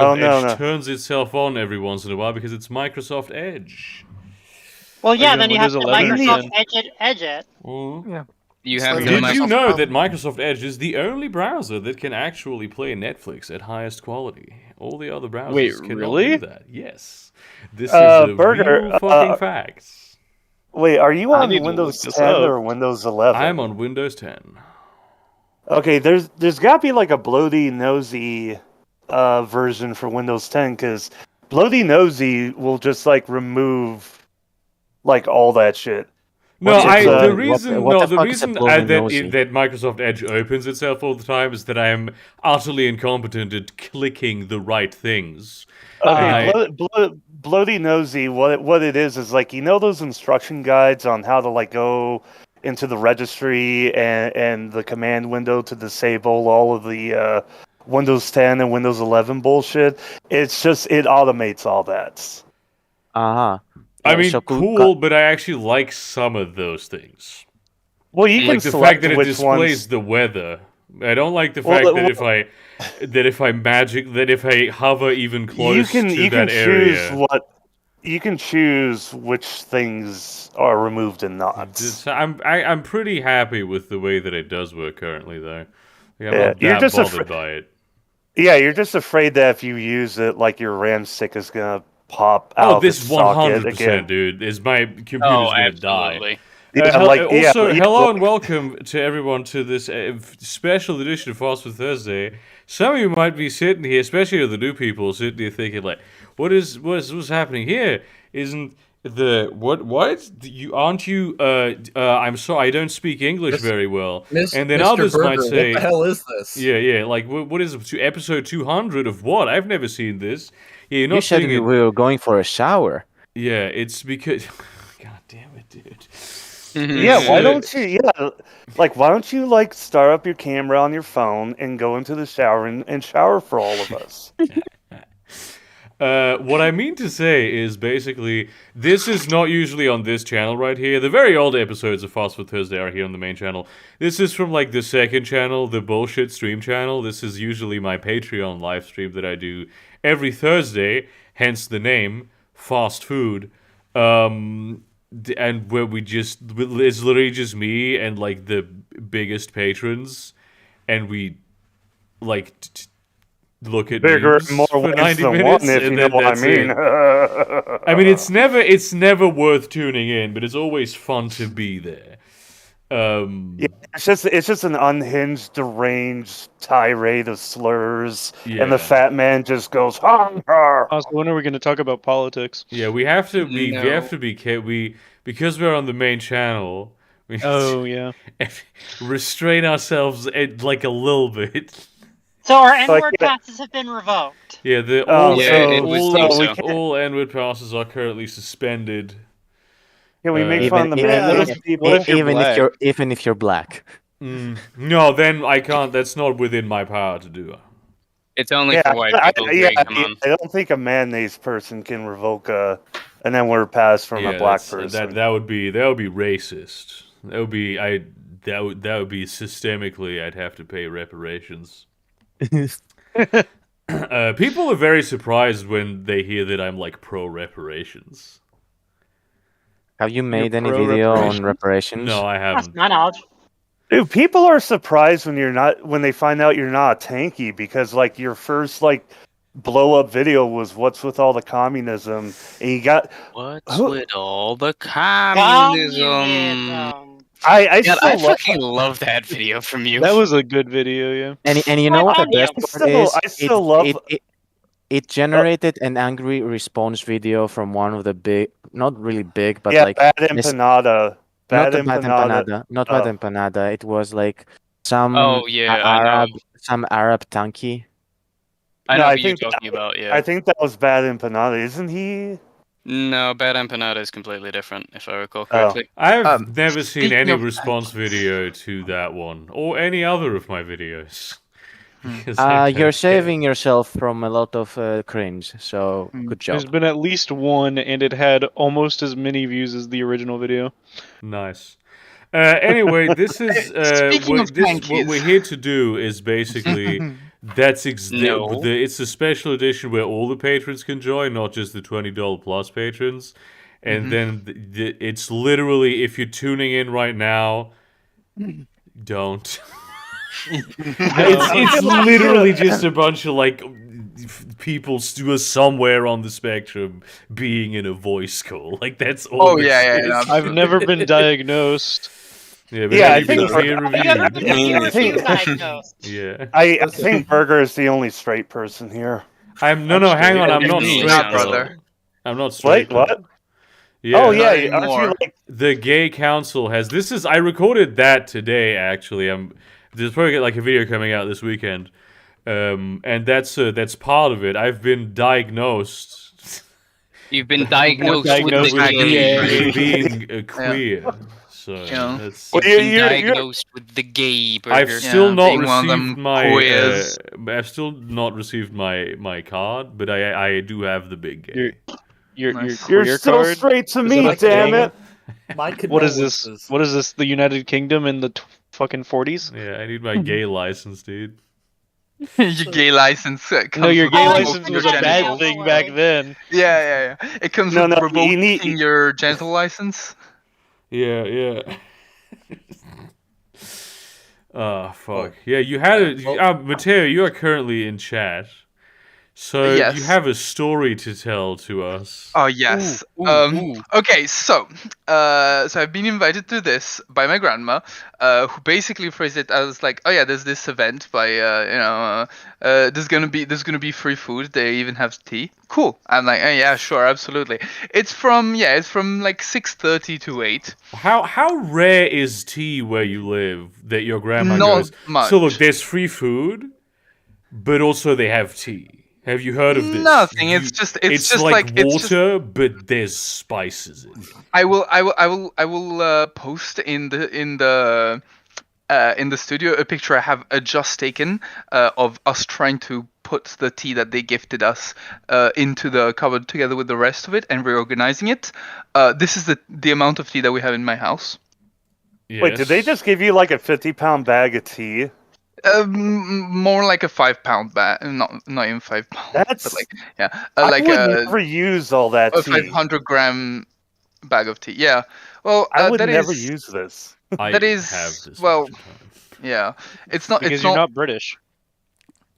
Oh, no, Edge no. turns itself on every once in a while because it's Microsoft Edge. Well, yeah, Again, then you have to Windows 11 or Microsoft 10? Edge it. Yeah. You So have the the Did you Microsoft know Chrome- that Microsoft Edge is the only browser that can actually play Netflix at highest quality? All the other browsers Wait, cannot really? do that. Yes. This is a Burger, real fucking fact. Wait, are you I on need to Windows look this 10 up. or Windows 11? I'm on Windows 10. Okay, there's got to be like a bloaty nosy version for Windows 10 because bloaty nosy will just like remove like all that shit. No, What's it, the what- reason what the the fuck is a reason bloating that nosy? that Microsoft Edge opens itself all the time is that I am utterly incompetent at clicking the right things. Okay, bloaty nosy. What it is like those instruction guides on how to like go into the registry and the command window to disable all of the Windows 10 and Windows 11 bullshit. It's just it automates all that. I mean, so cool, but I actually like some of those things. Well, you can Like the select fact that it which displays ones. the weather. I don't like the Well, fact well- that if I hover even close to you that can area. choose you can choose which things are removed and not. I'm pretty happy with the way that it does work currently, though. Like, I'm Yeah, not you're that just bothered by it. Yeah, you're just afraid that if you use it, like your RAM stick is gonna pop out. Oh, of this its socket 100%, again. dude. Is my computer's Oh, gonna die. absolutely. Hello and welcome to everyone to this special edition of Fast Food Thursday. Some of you might be sitting here, especially the new people, sitting here thinking like, what's happening here? Isn't the what you aren't you I'm sorry, I don't speak English very well. And then Mr. others Burger, might say, what the hell is this? yeah, like what is it, to episode 200 of what? I've never seen this. Yeah, you're You not said seeing we it. were going for a shower. Yeah, it's because God damn it, dude. Yeah, why don't you? Yeah, why don't you start up your camera on your phone and go into the shower and shower for all of us? What I mean to say is basically, this is not usually on this channel right here. The very old episodes of Fast Food Thursday are here on the main channel. This is from the second channel, the bullshit stream channel. This is usually my Patreon live stream that I do every Thursday, hence the name, Fast Food. And where it's literally just me and the biggest patrons, and we look at Bigger memes and more for ways 90 than minutes, one, if and you know then what I that's mean. it. I mean, it's never worth tuning in, but it's always fun to be there. Yeah, it's just an unhinged, deranged tirade of slurs, and the fat man just goes, "Hunger." Also, when are we going to talk about politics? Yeah, we have to be. No. We have to be. Because we're on the main channel. We Oh, yeah. restrain ourselves a little bit. So our Like, N-word yeah. passes have been revoked. Yeah, Oh, all N-word passes are currently suspended. Can we make Even- fun of the British people? What if you're black? Even if you're black. No, then I can't. That's not within my power to do. It's only for white people, Greg, come on. I don't think a mayonnaise person can revoke an N-word pass from a black person. That would be racist. That would be systemically. I'd have to pay reparations. People are very surprised when they hear that I'm pro reparations. Have you made any pro video on reparations? reparations? No, I That's haven't. my knowledge. Dude, people are surprised when they find out you're not a tanky because your first blow up video was what's with all the communism, and you got What's with all the communism? I God, still I love fucking love that video from you. That was a good video, yeah. And you know what the Yeah, best part is? I still love. It generated an angry response video from one of the big, not really big, but Bad this- empanada. not the bad empanada, not bad Oh. empanada. It was some Oh, yeah, I know. some Arab tanky. I No, know I who you're think- talking about, yeah. I think that was bad empanada, isn't he? No, Bad Empanada is completely different, if I recall Oh. correctly. I've never seen speaking any of- response video to that one or any other of my videos. Because I You're don't saving yourself from a lot of cringe, so good There's job. been at least one, and it had almost as many views as the original video. care. Nice. Anyway, this is Speaking of what tankies. we're here to do is basically No. It's a special edition where all the patrons can join, not just the $20 plus patrons. And then it's literally, if you're tuning in right now, don't. It's literally just a bunch of like people who are somewhere on the spectrum being in a voice call. Like that's all. Oh this yeah, is. yeah. I've never been diagnosed. Yeah, but Yeah, have I you been think- peer Have you ever reviewed? been peer reviewed diagnosed? Yeah. I think Burger is the only straight person here. I'm no, hang on. I'm not You're straight, not, though. brother. I'm not straight. Wait, what? Yeah. Oh yeah, Not aren't you anymore. like? The gay council has. This is. I recorded that today. Actually, there's probably like a video coming out this weekend, and that's part of it. I've been diagnosed You've been diagnosed, Diagnosed with the with gay. with being queer. So Yeah. that's. Well, You've been you're- diagnosed with the gay burger. I've still not being one of received them my. queers. I've still not received my card, but I do have the big gay. Your Nice. You're queer still card? straight to Is me, it a damn thing? it! My What is this? condolences. What is this? The United Kingdom in the fucking 40s? Yeah, I need my gay license, dude. Your gay license. Comes No, your with gay revoking license your was a bad genitals. thing back then. Yeah. It comes No, with no, you revoking need- your genital license. Yeah. Oh, fuck. Yeah, you had it. Matteo, you are currently in chat. So Yes. you have a story to tell to us. Oh yes. Okay, so I've been invited to this by my grandma, who basically phrased it as like, oh yeah, there's this event by there's gonna be free food. They even have tea. Cool. I'm like, oh yeah, sure, absolutely. It's from like 6:30 to 8. How rare is tea where you live that your grandma Not goes, much. so look, there's free food, but also they have tea. Have you heard of this? Nothing. It's just like it's just- water, but there's spices in it. I will post in the studio a picture I have just taken of us trying to put the tea that they gifted us into the cupboard together with the rest of it and reorganizing it. This is the amount of tea that we have in my house. Wait, did they Yes. just give you like a 50-pound bag of tea? More like a 5-pound bag, not even 5 pounds. That's But like yeah, I like would a never use all that tea. 500-gram bag of tea. Yeah. Well, I would that never is- use this. I that is- have this well, much time. Yeah, it's not. Because It's you're not. not British.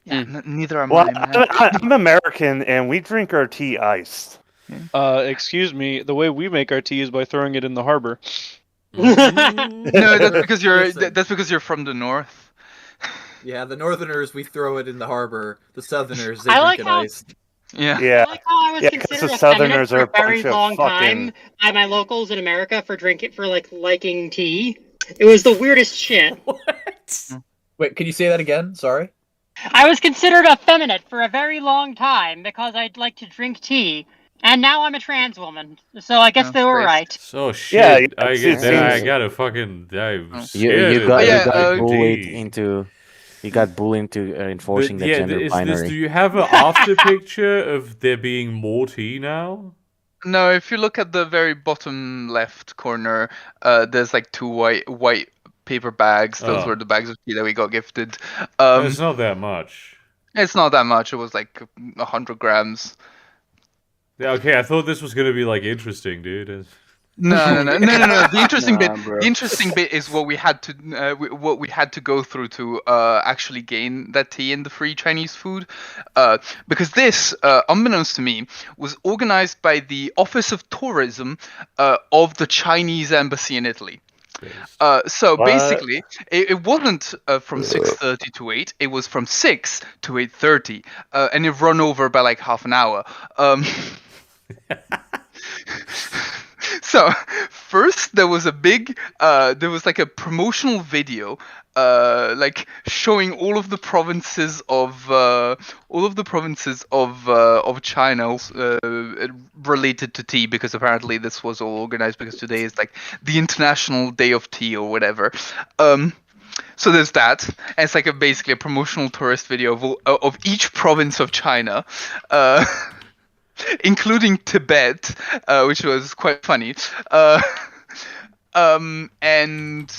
Yeah, neither am Well, I. Man. I'm American, and we drink our tea iced. Excuse me. The way we make our tea is by throwing it in the harbor. No, that's because you're. Listen. That's because you're from the north. Yeah, the Northerners, we throw it in the harbor. The Southerners, they I drink like it how- iced. Yeah. Yeah, I like how I was Yeah, 'cause considered the a feminist Southerners for are a a very bunch of long fucking- time by my locals in America for liking tea. It was the weirdest shit. Wait, can you say that again? Sorry. I was considered a feminist for a very long time because I'd like to drink tea, and now I'm a trans woman. So I guess Oh, they were Christ. right. So shit. Yeah, I it's- get it's- that. I it's- gotta fucking. I'm Oh. You scared of got Yeah, bullied tea. into enforcing But the yeah, gender binary. do you have an after picture of there being more tea now? No, if you look at the very bottom left corner, there's like two white paper bags. Those Oh. were the bags of tea that we got gifted. It's not that much. It's not that much. It was like 100 grams. Yeah, okay, I thought this was gonna be like interesting, dude. No. The interesting Nah, bit. bro. The interesting bit is what we had to go through to actually gain that tea and the free Chinese food, because this, unbeknownst to me, was organized by the Office of Tourism of the Chinese Embassy in Italy. So What? basically, it wasn't from 6:30 to 8. It was from 6 to 8:30, and it run over by like half an hour. So first there was like a promotional video, like showing all of the provinces of China related to tea, because apparently this was all organized because today is like the International Day of Tea or whatever. So there's that, and it's like basically a promotional tourist video of each province of China. Including Tibet, which was quite funny. And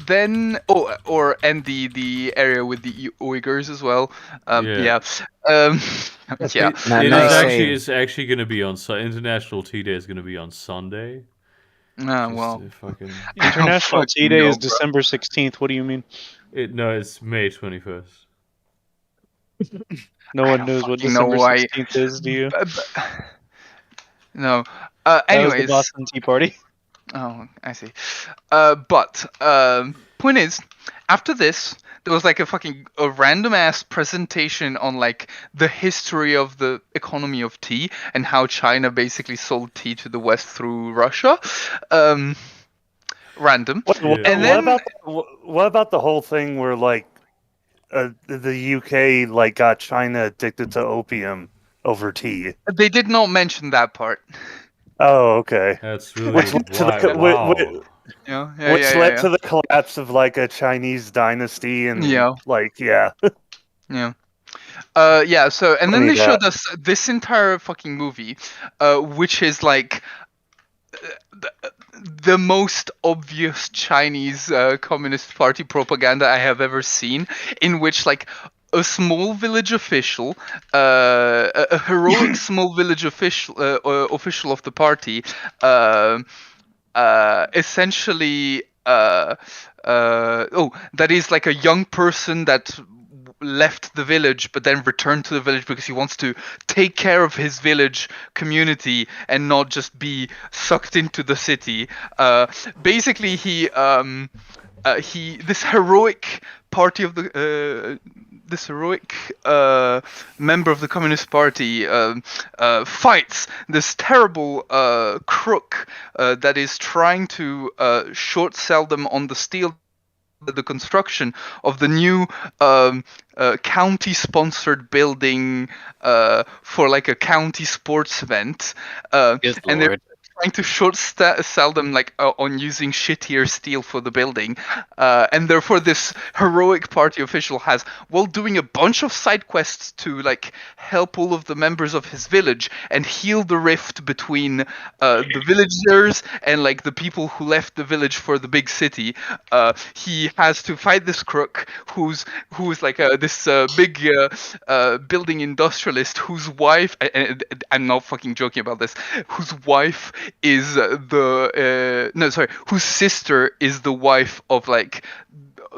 then and the area with the Uyghurs as well. Yeah. Yeah. It's actually going to be on International Tea Day is going to be on Sunday. Fucking International Tea Day is December 16th. What do you mean? No, it's May 21st. No one knows what December 16th is, do you? No. That Anyways. was the Boston Tea Party. Oh, I see. But point is, after this, there was like a random ass presentation on like the history of the economy of tea and how China basically sold tea to the West through Russia. Random. What about the whole thing where like the UK like got China addicted to opium over tea? They did not mention that part. Oh, okay. That's really which led to the collapse of like a Chinese dynasty and Yeah. So and then they showed us this entire fucking movie, which is like the most obvious Chinese Communist Party propaganda I have ever seen, in which like a small village official, a heroic small village official of the party, essentially, that is like a young person that left the village but then returned to the village because he wants to take care of his village community and not just be sucked into the city. Basically, this heroic party of the this heroic member of the Communist Party fights this terrible crook that is trying to short sell them on the steel, the construction of the new county-sponsored building for like a county sports event, and they're trying to short sell them like on using shittier steel for the building, and therefore this heroic party official has, while doing a bunch of side quests to like help all of the members of his village and heal the rift between the villagers and like the people who left the village for the big city. He has to fight this crook who's like this big building industrialist whose wife, and I'm not fucking joking about this, whose wife is whose sister is the wife of like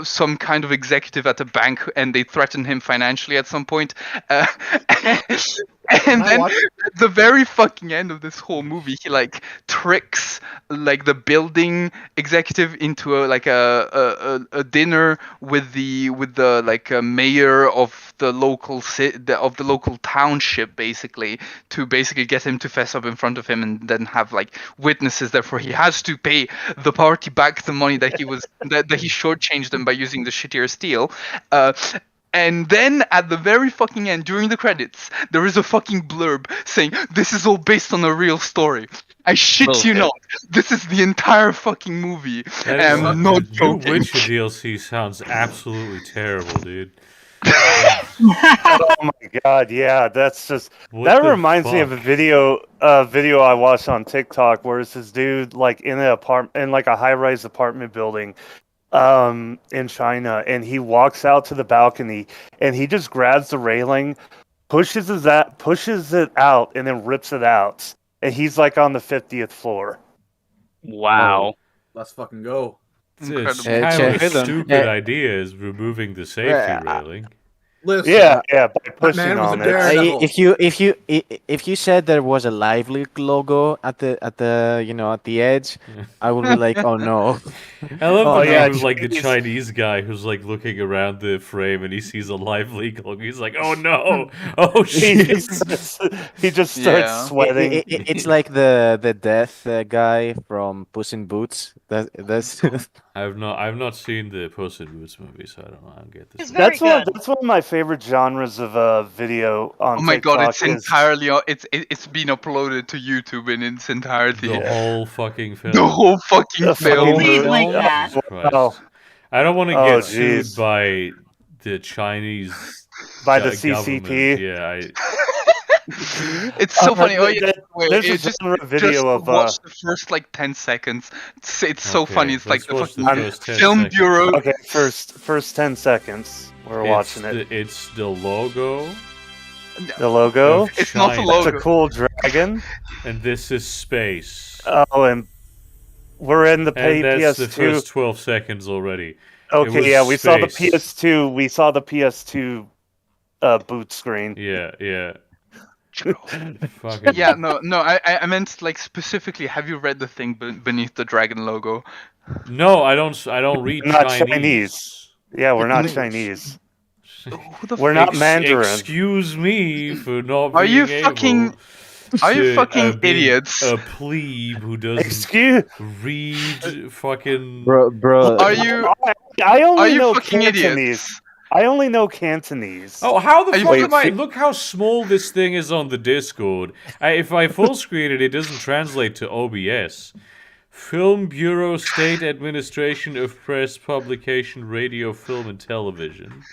some kind of executive at a bank, and they threaten him financially at some point. And then at the very fucking end of this whole movie, he like tricks like the building executive into a dinner with the like mayor of the local of the local township, basically, to basically get him to fess up in front of him and then have like witnesses. Therefore, he has to pay the party back the money that he shortchanged them by using the shittier steel. And then at the very fucking end, during the credits, there is a fucking blurb saying, "This is all based on a real story." I shit you not. This is the entire fucking movie. And I'm not joking. The Witcher DLC sounds absolutely terrible, dude. Oh my god, yeah, that's just that reminds me of a video I watched on TikTok where it's this dude like in like a high-rise apartment building in China, and he walks out to the balcony and he just grabs the railing, pushes it out, and then rips it out. And he's like on the 50th floor. Wow. Let's fucking go. It's kind of a stupid idea is removing the safety railing. Listen, by pushing on it. If you said there was a lively logo at the edge, I would be like, oh no. I love the Chinese guy who's like looking around the frame and he sees a lively logo. He's like, oh no, oh shit. He just starts sweating. It's like the death guy from Puss in Boots. That's. I've not seen the Puss in Boots movie, so I don't get this. That's one of my favorite genres of video on TikTok. Oh my god, it's entirely it's been uploaded to YouTube in its entirety. The whole fucking film. The whole fucking film. I don't want to get sued by the Chinese by the CCP. Yeah, It's so funny. Oh yeah, There's just a video of watch the first like 10 seconds. It's so funny. It's like let's watch the fucking first 10 film seconds. bureau. Okay, first 10 seconds. We're watching it. It's the logo. The logo. It's not the China. logo. It's a cool dragon. And this is space. Oh, and we're in the And that's the PS2. first 12 seconds already. Okay, yeah, we saw the space. PS2. We saw the PS2 boot screen. Yeah. Fucking Yeah, no. I meant like specifically. Have you read the thing beneath the dragon logo? No, I don't read We're not Chinese. Chinese. Yeah, we're not Chinese. Who the We're not Mandarin. Excuse me for not Are being you able fucking? Are you to, fucking be idiots? A plebe who doesn't Excuse. read fucking. Bro. Are you? I Are only you know fucking Cantonese. idiots? I only know Cantonese. Oh, how the Are you fuck fucking- am I? Look how small this thing is on the Discord. If I full screen it, it doesn't translate to OBS. Film Bureau, State Administration of Press, Publication, Radio, Film, and Television.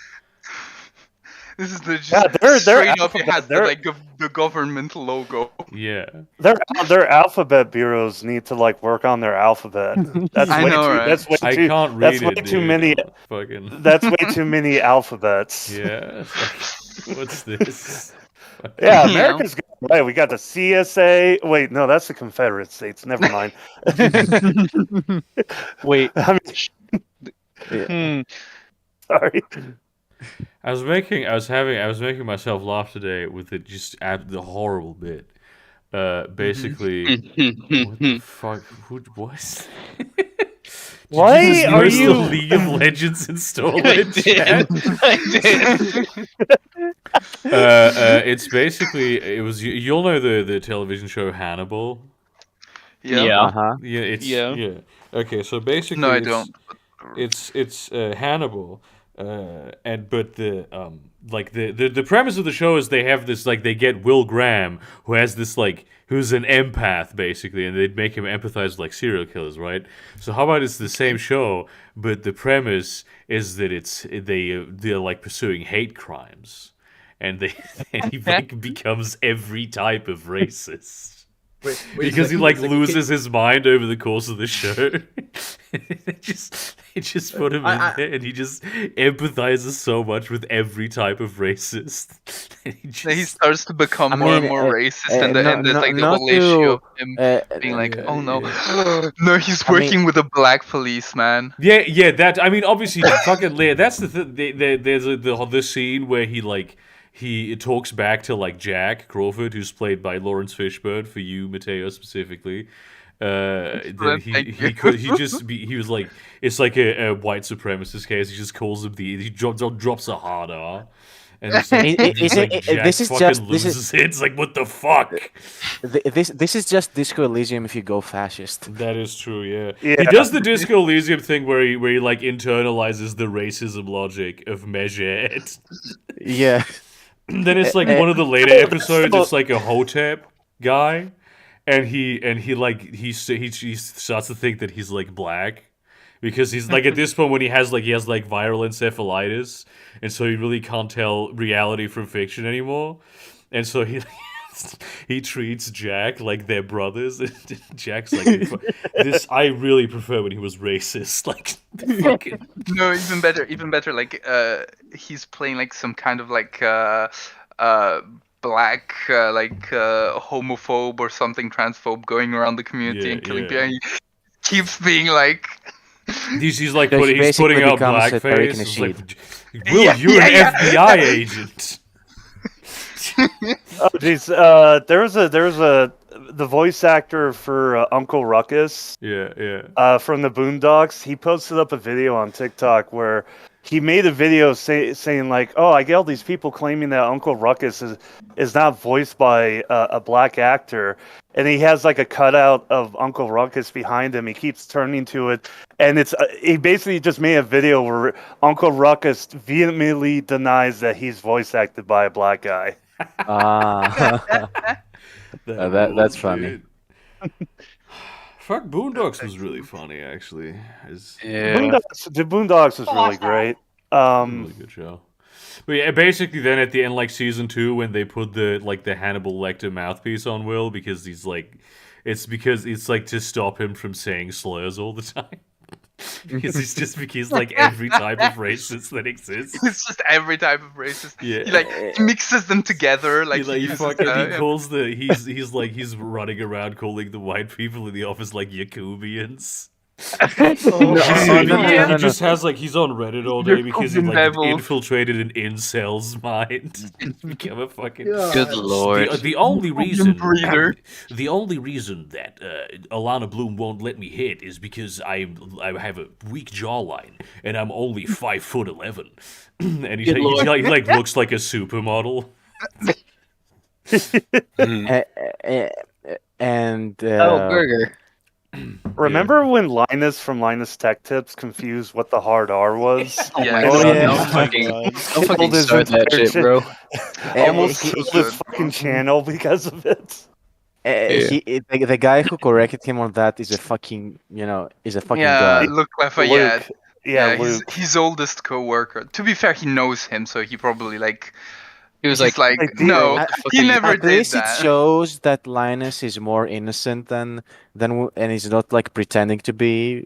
This is the just Yeah, they're straight up. It alphabet- has the, they're- like the government logo. Yeah. Their alphabet bureaus need to like work on their alphabet. That's I way know, too. right? That's way I too. can't read That's it. way too dude. many. Fucking. That's way too many alphabets. Yeah. What's this? Yeah, Yeah. America's good. Right, we got the CSA. Wait, no, that's the Confederate States. Never mind. Wait. I mean, sorry. I was making myself laugh today with it just at the horrible bit. Basically, what the fuck? What? Why Did you just are use you- the League of Legends installer in chat? It's basically you'll know the television show Hannibal. Yeah. Uh-huh. Yeah. Okay, so basically, No, I it's- don't. It's Hannibal, but the premise of the show is they have this they get Will Graham, who has this who's an empath basically, and they'd make him empathize with serial killers, right? So how about it's the same show, but the premise is that they're pursuing hate crimes, and he becomes every type of racist. Wait a Because he second, loses his mind over the course of the show. They just put him in there, and he just empathizes so much with every type of racist. He starts to become more and more racist, and there's the not whole issue of to, him being like, "Oh no, no, he's working with a black police man." Yeah. That obviously, fucking that's the there's the scene where he talks back to Jack Crawford, who's played by Lawrence Fishburne, for you, Mateo, specifically. That he was like, it's like a white supremacist case. He just calls him he drops a hard R. And it's Jack loses it. It's like, what the fuck? This is just Disco Elysium if you go fascist. That is true, yeah. Yeah. He does the Disco Elysium thing where he internalizes the racism logic of Measured. Yeah. Then it's one of the later episodes. It's a Hotep guy, and he starts to think that he's black, because he's at this point when he has viral encephalitis, and so he really can't tell reality from fiction anymore, and so he treats Jack like they're brothers, and Jack's like, this I really prefer when he was racist, fucking. No, even better. He's playing some kind of black homophobe or something, transphobe, going around the community and killing people. And he keeps being He's So he putting basically out becomes a Tariq blackface. It's Nasheed. Will, you're an FBI agent. Oh jeez, there was the voice actor for Uncle Ruckus. Yeah. From the Boondocks. He posted up a video on TikTok where he made a video saying oh, I get all these people claiming that Uncle Ruckus is not voiced by a black actor, and he has a cutout of Uncle Ruckus behind him. He keeps turning to it, and he basically just made a video where Uncle Ruckus vehemently denies that he's voice acted by a black guy. That's funny. Fuck, Boondocks was really funny, actually. Yeah. The Boondocks was really great. Really good show. But yeah, basically, then at the end, like season 2, when they put the Hannibal Lecter mouthpiece on Will, because he's like, it's like to stop him from saying slurs all the time. Because he's like every type of racist that exists. It's just every type of racist. Yeah. He mixes them together. Like he uses, calls he's running around calling the white people in the office like Yakubians. He just has he's on Reddit all day because he infiltrated an incel's mind and become a fucking. Good lord. The only reason breeder. the only reason that Alana Bloom won't let me hit is because I have a weak jawline and I'm only 5'11", and he looks like a supermodel. And Burger. Remember when Linus from Linus Tech Tips confused what the hard R was? Don't fucking start that shit, bro. Almost killed his fucking channel because of it. The guy who corrected him on that is a fucking guy. Yeah, Luke. Luke. Yeah, Luke. his oldest co-worker. To be fair, he knows him, so he probably He was he's like, no, he never At did least that. it shows that Linus is more innocent than and he's not pretending to be,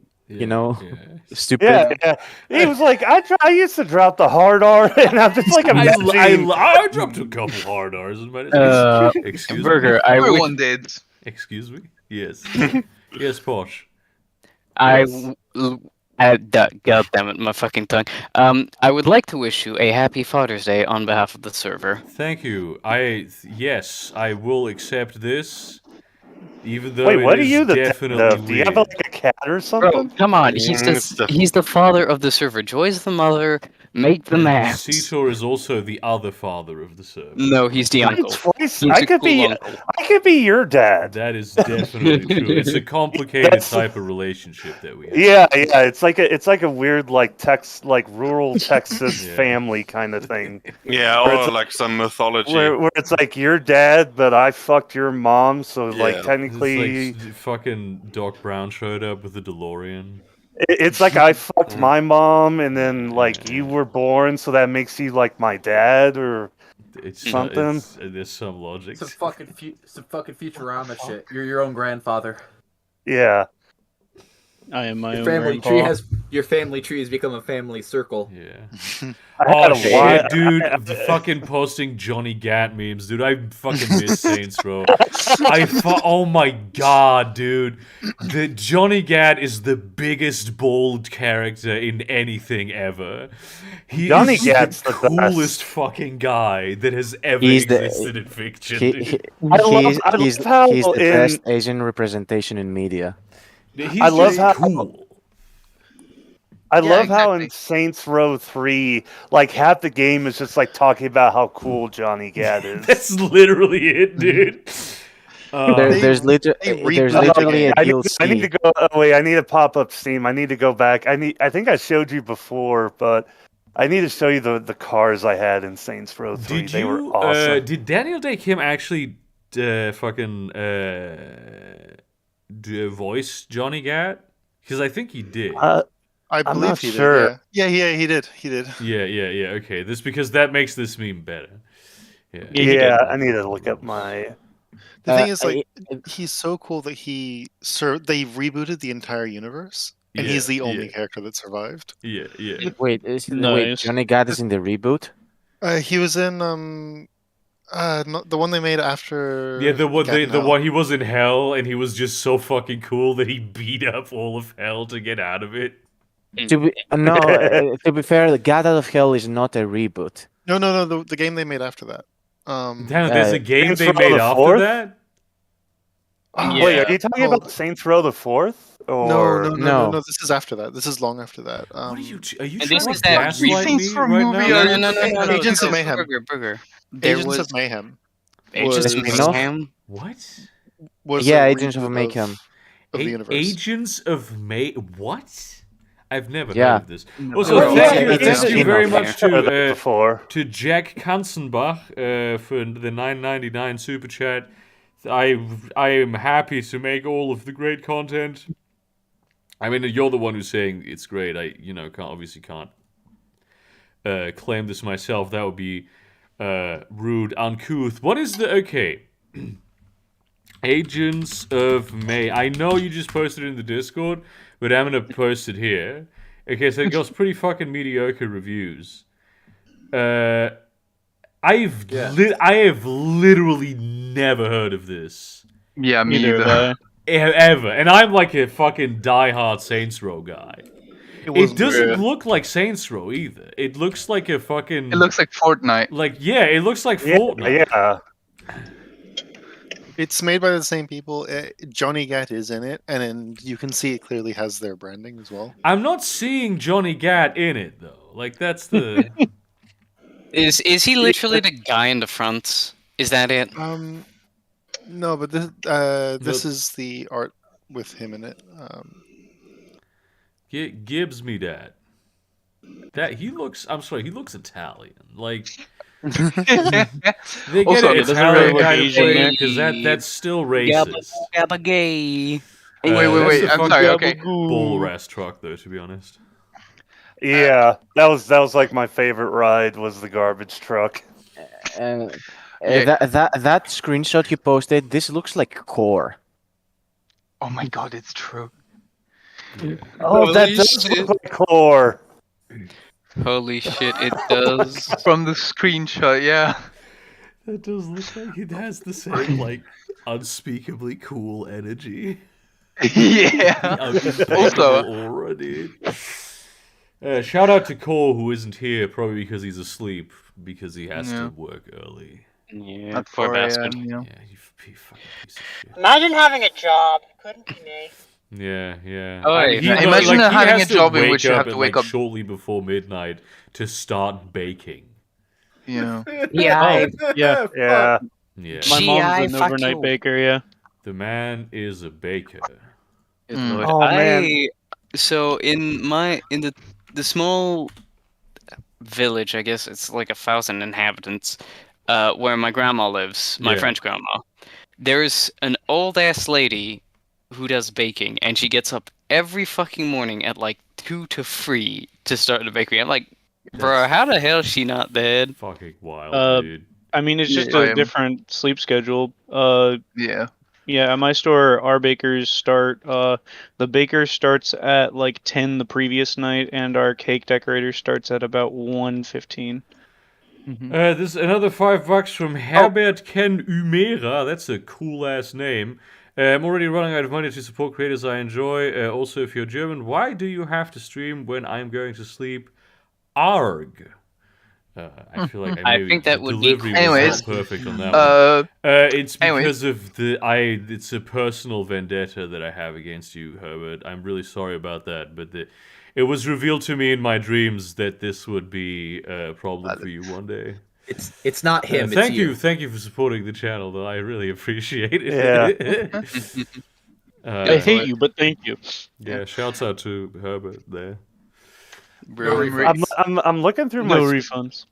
stupid. Yeah. He was like, I used to drop the hard R, and I'm just like, I dropped a couple hard R's in my excuse Burger. me. Everyone did. Excuse me. Yes. Yes, Posh. God damn it, my fucking tongue. I would like to wish you a happy Father's Day on behalf of the server. Thank you. I will accept this. Even though wait, what it are is you the definitely dad of? Do you have weird. a cat or something? Bro, come on, he's the father of the server. Joy's the mother, make the man. Cetor is also the other father of the server. No, he's the uncle. I could be your dad. That is definitely true. It's a complicated type of relationship that we have. Yeah. It's like a weird rural Texas family kind of thing. Yeah, or like some mythology. Where it's like your dad, but I fucked your mom, so technically, it's like fucking Doc Brown showed up with the DeLorean. It's like I fucked my mom, and then you were born, so that makes you like my dad, or something. There's some logic. Some fucking Futurama shit. You're your own grandfather. Yeah. I am my Your own family grandpa. tree your family tree has become a family circle. Yeah. Oh shit, dude! Fucking posting Johnny Gat memes, dude. I fucking miss Saints Row. Oh my god, dude! The Johnny Gat is the biggest bald character in anything ever. Johnny Gat's the coolest fucking guy that has ever existed in fiction. He's the best Asian representation in media. I love how cool. I love how in Saints Row 3, half the game is just talking about how cool Johnny Gat is. That's literally it, dude. There's literally a DLC. I need to go. Oh wait, I need to pop up Steam. I need to go back. I think I showed you before, but I need to show you the cars I had in Saints Row 3. They were awesome. Did Daniel Day Kim actually voice Johnny Gat? Because I think he did. I believe he did. Yeah, he did. Yeah. Okay, because that makes this meme better. Yeah, I need to look up my. The thing is, he's so cool that they rebooted the entire universe, and he's the only character that survived. Yeah. Wait, Johnny Gat is in the reboot? He was in the one they made after. Yeah, the one he was in Hell, and he was just so fucking cool that he beat up all of Hell to get out of it. To be fair, the Gat Out of Hell is not a reboot. No, the game they made after that. Damn, there's a game they made after that? Wait, are you talking about Saints Row the 4th? Or... No. This is after that. This is long after that. What are you and trying this to is that gaslight me right now? No. Agents of Mayhem. Burger. Agents of Mayhem. Agents of Mayhem? What? Agents of Mayhem. Of the universe. Agents of What? I've never heard Yeah. of this. Also, thank you very much to Jack Kanzenbach for the $9.99 super chat. I am happy to make all of the great content. I mean, you're the one who's saying it's great. I can't. claim this myself. That would be rude, uncouth. What is the okay? Agents of May. I know you just posted it in the Discord, but I'm gonna post it here. Okay, so it got pretty fucking mediocre reviews. I have literally never heard of this. Yeah, me neither. Ever. And I'm like a fucking diehard Saints Row guy. It doesn't look like Saints Row either. It looks like a fucking... It looks like Fortnite. Like, yeah, it looks like Fortnite. Yeah. It's made by the same people. Johnny Gat is in it, and then you can see it clearly has their branding as well. I'm not seeing Johnny Gat in it, though. Like, that's the... Is he literally the guy in the front? Is that it? No, but this is the art with him in it. Gibbs me that. He looks Italian. Like... They get Also, it. it doesn't Italian really look kind of Asian play there. because that's still racist. Gabba gay. Wait, That's a I'm sorry, fucking okay. bull ass truck, though, to be honest. Yeah, that was like my favorite ride was the garbage truck. That screenshot you posted, this looks like core. Oh my god, it's true. Yeah. Oh, that does look like core. Holy shit, it does. From the screenshot, yeah. That does look like it has the same, like, unspeakably cool energy. Yeah. Also, aura, dude. Shout out to Cole, who isn't here, probably because he's asleep, because he has to work early. Yeah, at poor 4 bastard. a.m., you know. Yeah, you fucking piece of shit. Imagine having a job. Couldn't be me. Yeah. Oh, I mean, yeah. Imagine he having has a job in wake which you up have to at, wake like, up- shortly before midnight to start baking. You know. Yeah. Yeah, Yeah. Yeah. my mom's an fuck overnight you. baker. Yeah. The man is a baker. Mm. Oh, man. So in the small village, I guess it's like 1,000 inhabitants, where my grandma lives, my Yeah. French grandma. There's an old ass lady who does baking, and she gets up every fucking morning at like 2 to 3 to start the bakery. I'm like, bro, how the hell is she not dead? Fucking wild, dude. I mean, it's just Yeah. a different sleep schedule. Yeah. Yeah, at my store, our bakers start. The baker starts at like 10 the previous night, and our cake decorator starts at about 1:15. There's another $5 from Herbert Ken Umera. That's a cool ass name. I'm already running out of money to support creators I enjoy. Also, if you're German, why do you have to stream when I'm going to sleep? Arg. I feel like I think that would be delivery cool. was Anyways, not perfect on that one. It's anyways. because of it's a personal vendetta that I have against you, Herbert. I'm really sorry about that, but it was revealed to me in my dreams that this would be a problem for you one day. It's not him. Thank it's you. Thank you for supporting the channel, though. I really appreciate it. Yeah. I hate you, but thank you. Yeah, shouts out to Herbert there. I'm looking through No my refunds.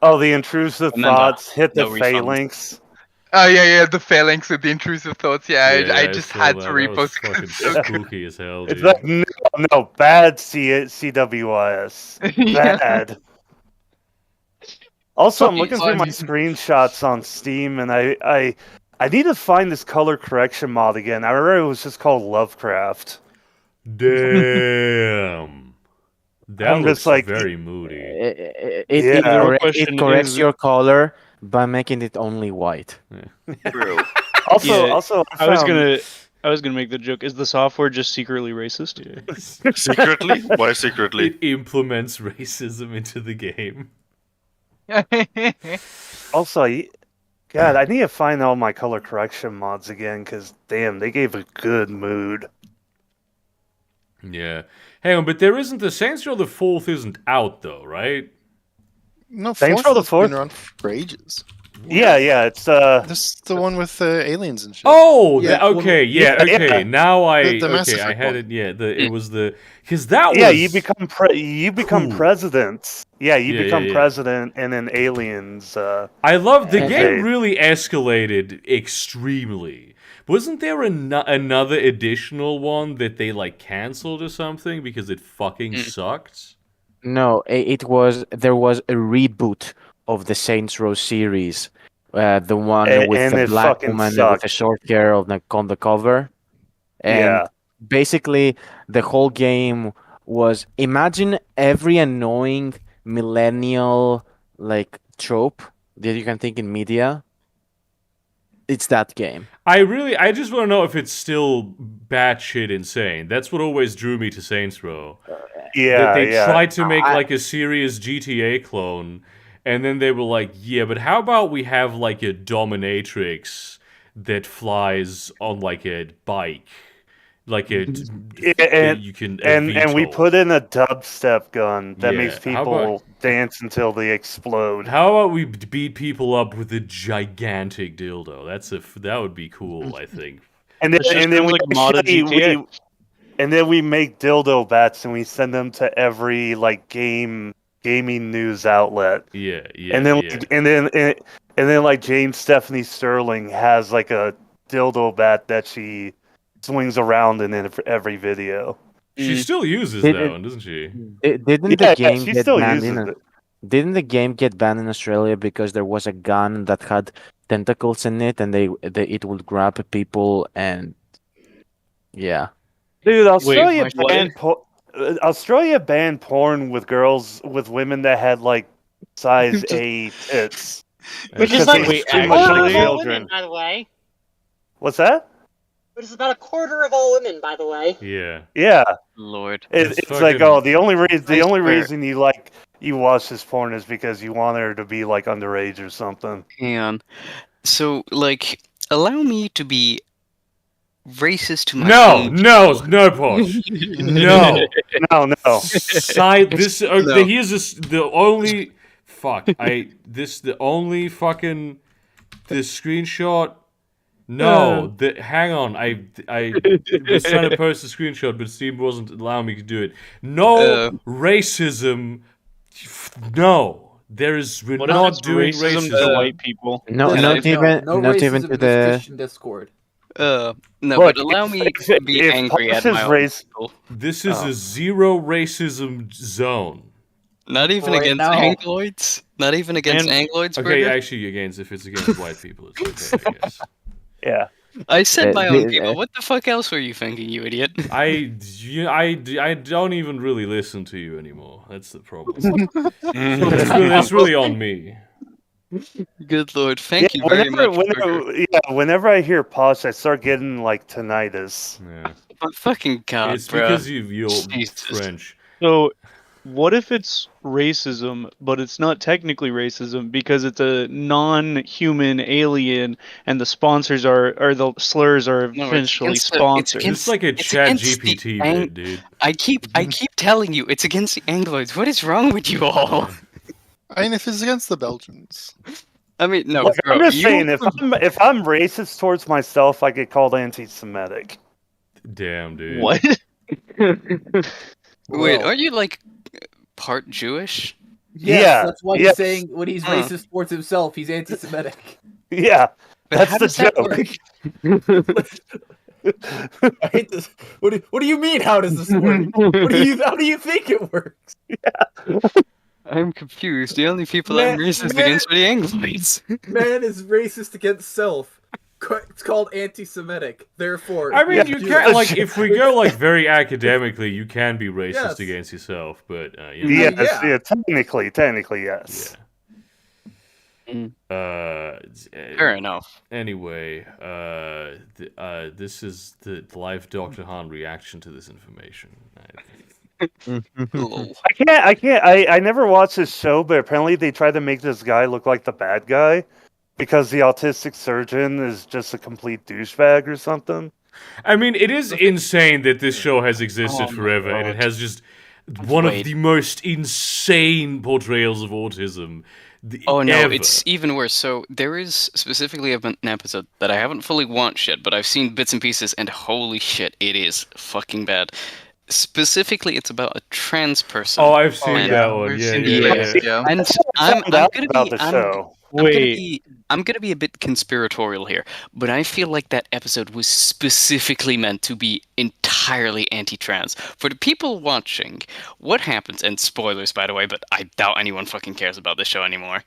Oh, the intrusive Remember, thoughts hit the no refunds. phalanx. Oh yeah, the phalanx with the intrusive thoughts. Yeah, I just saw had that. to That was repost because fucking it's so good. spooky as hell, It's dude. like no bad CWIS. Yeah. Bad. Also, I'm Fucking looking through my fun. screenshots on Steam, and I need to find this color correction mod again. I remember it was just called Lovecraft. Damn. That I'm looks just like- very moody. Yeah. question It corrects is- your color by making it only white. Also, Yeah, also, I was gonna make the joke. Is the software just secretly racist? Secretly? Why secretly? It implements racism into the game. Also, God, I need to find all my color correction mods again, because damn, they gave a good mood. Yeah. Hang on, but there isn't the Saints Row the 4th isn't out though, right? No, Saints Fourth Row the has been Fourth? around for ages. Yeah, it's This is the one with aliens and shit. Oh, Yeah, okay, yeah, okay. yeah. Now The Mass okay, I Effect had one. it. Yeah, it was the because that yeah, was you become cool. president. Yeah, you Yeah, become yeah. president, and then aliens. I love the Okay. game. Really escalated extremely. Wasn't there another additional one that they like canceled or something because it fucking sucked? No, there was a reboot of the Saints Row series, the one with and the it black fucking woman with the sucked. short hair on the cover, and Yeah. basically the whole game was imagine every annoying millennial like trope that you can think in media. It's that game. I just want to know if it's still batshit insane. That's what always drew me to Saints Row. Yeah, They yeah. tried to make like a serious GTA clone, and then they were like, yeah, but how about we have like a dominatrix that flies on like a bike, like a you can and we put in a dubstep gun that makes how people about- dance until they explode. How about we beat people up with a gigantic dildo? That would be cool, I think. And then we make dildo bats and we send them to every like gaming news outlet. Yeah. And then like Jane Stephanie Sterling has like a dildo bat that she swings around in every video. She still uses that one, doesn't she? Didn't the game she get still banned uses in it. Didn't the game get banned in Australia because there was a gun that had tentacles in it, and it would grab people and yeah. Dude, Australia banned porn with women that had like size A tits. Which is like a quarter of all women, by the way. What's that? Which is about a quarter of all women, by the way. Yeah. Yeah. Lord. It's like, oh, the only reason you watch this porn is because you want her to be like underage or something. Hang on. So, like, allow me to be racist to my own no, Posh. No. Side this No. here's the only the only fucking this screenshot. No, hang on. I was trying to post a screenshot, but Steam wasn't allowing me to do it. No racism. No, we're not doing racism to white people. Not even to the Christian Discord. No, Look, but allow me to be angry at my own people. This is a zero racism zone. Not even against Angloids? Not even against Angloids, Okay, Burger? actually, if it's against white people, it's okay, I guess. Yeah. I said my own people. What the fuck else were you thinking, you idiot? I don't even really listen to you anymore. That's the problem. That's really on me. Good lord, thank you very much. Whenever I hear Posh, I start getting like tinnitus. Yeah. Oh, fucking God, It's bro. because you're French. So, what if it's racism, but it's not technically racism because it's a non-human alien, and the sponsors the slurs are eventually sponsored? It's like a chat GPT bit, dude. I keep telling you, it's against the Angloids. What is wrong with you all? I mean, if it's against the Belgians. I mean, no. Look, bro, I'm just saying, if I'm racist towards myself, I get called anti-Semitic. Damn, dude. What? Wait, are you like part Jewish? Yes, Yeah, that's why he's saying when he's racist towards himself, he's anti-Semitic. Yeah, But that's how the does that joke. I hate this. What do you mean? How does this work? How do you think it works? I'm confused. The only people I'm racist against are the Angloids. Man is racist against self. It's called anti-Semitic. Therefore, I mean, you can like if we go like very academically, you can be racist against yourself, but technically, yes. Fair enough. Anyway, this is the live Dr. Han reaction to this information. I never watched this show, but apparently they tried to make this guy look like the bad guy because the autistic surgeon is just a complete douchebag or something. I mean, it is insane that this show has existed forever, and it has just one of the most insane portrayals of autism. Oh no, ever. it's even worse. So there is specifically an episode that I haven't fully watched yet, but I've seen bits and pieces, and holy shit, it is fucking bad. Specifically, it's about a trans person. Oh, I've seen that one. Yeah. And I'm gonna be I'm gonna be a bit conspiratorial here, but I feel like that episode was specifically meant to be entirely anti-trans. For the people watching, what happens? And spoilers, by the way, but I doubt anyone fucking cares about this show anymore.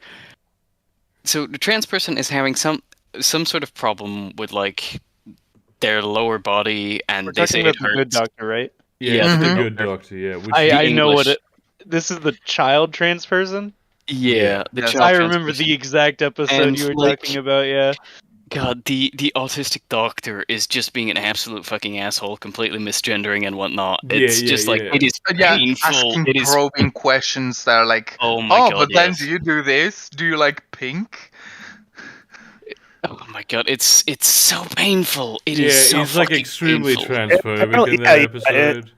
So the trans person is having some sort of problem with like their lower body, and We're they say talking about it the hurts. Good Doctor, right? Yeah, the Good Doctor. Yeah, which I know what English- it. This is the child trans person. Yeah, the child I trans remember person. the exact episode And, you were like, talking about. Yeah. God, the autistic doctor is just being an absolute fucking asshole, completely misgendering and whatnot. It's just like it is painful. Asking It is probing questions that are like, oh my god, but then yes. do you do this? Do you like pink? Oh my god, it's so painful. It yeah, is so he's like fucking extremely painful. transphobic in that episode.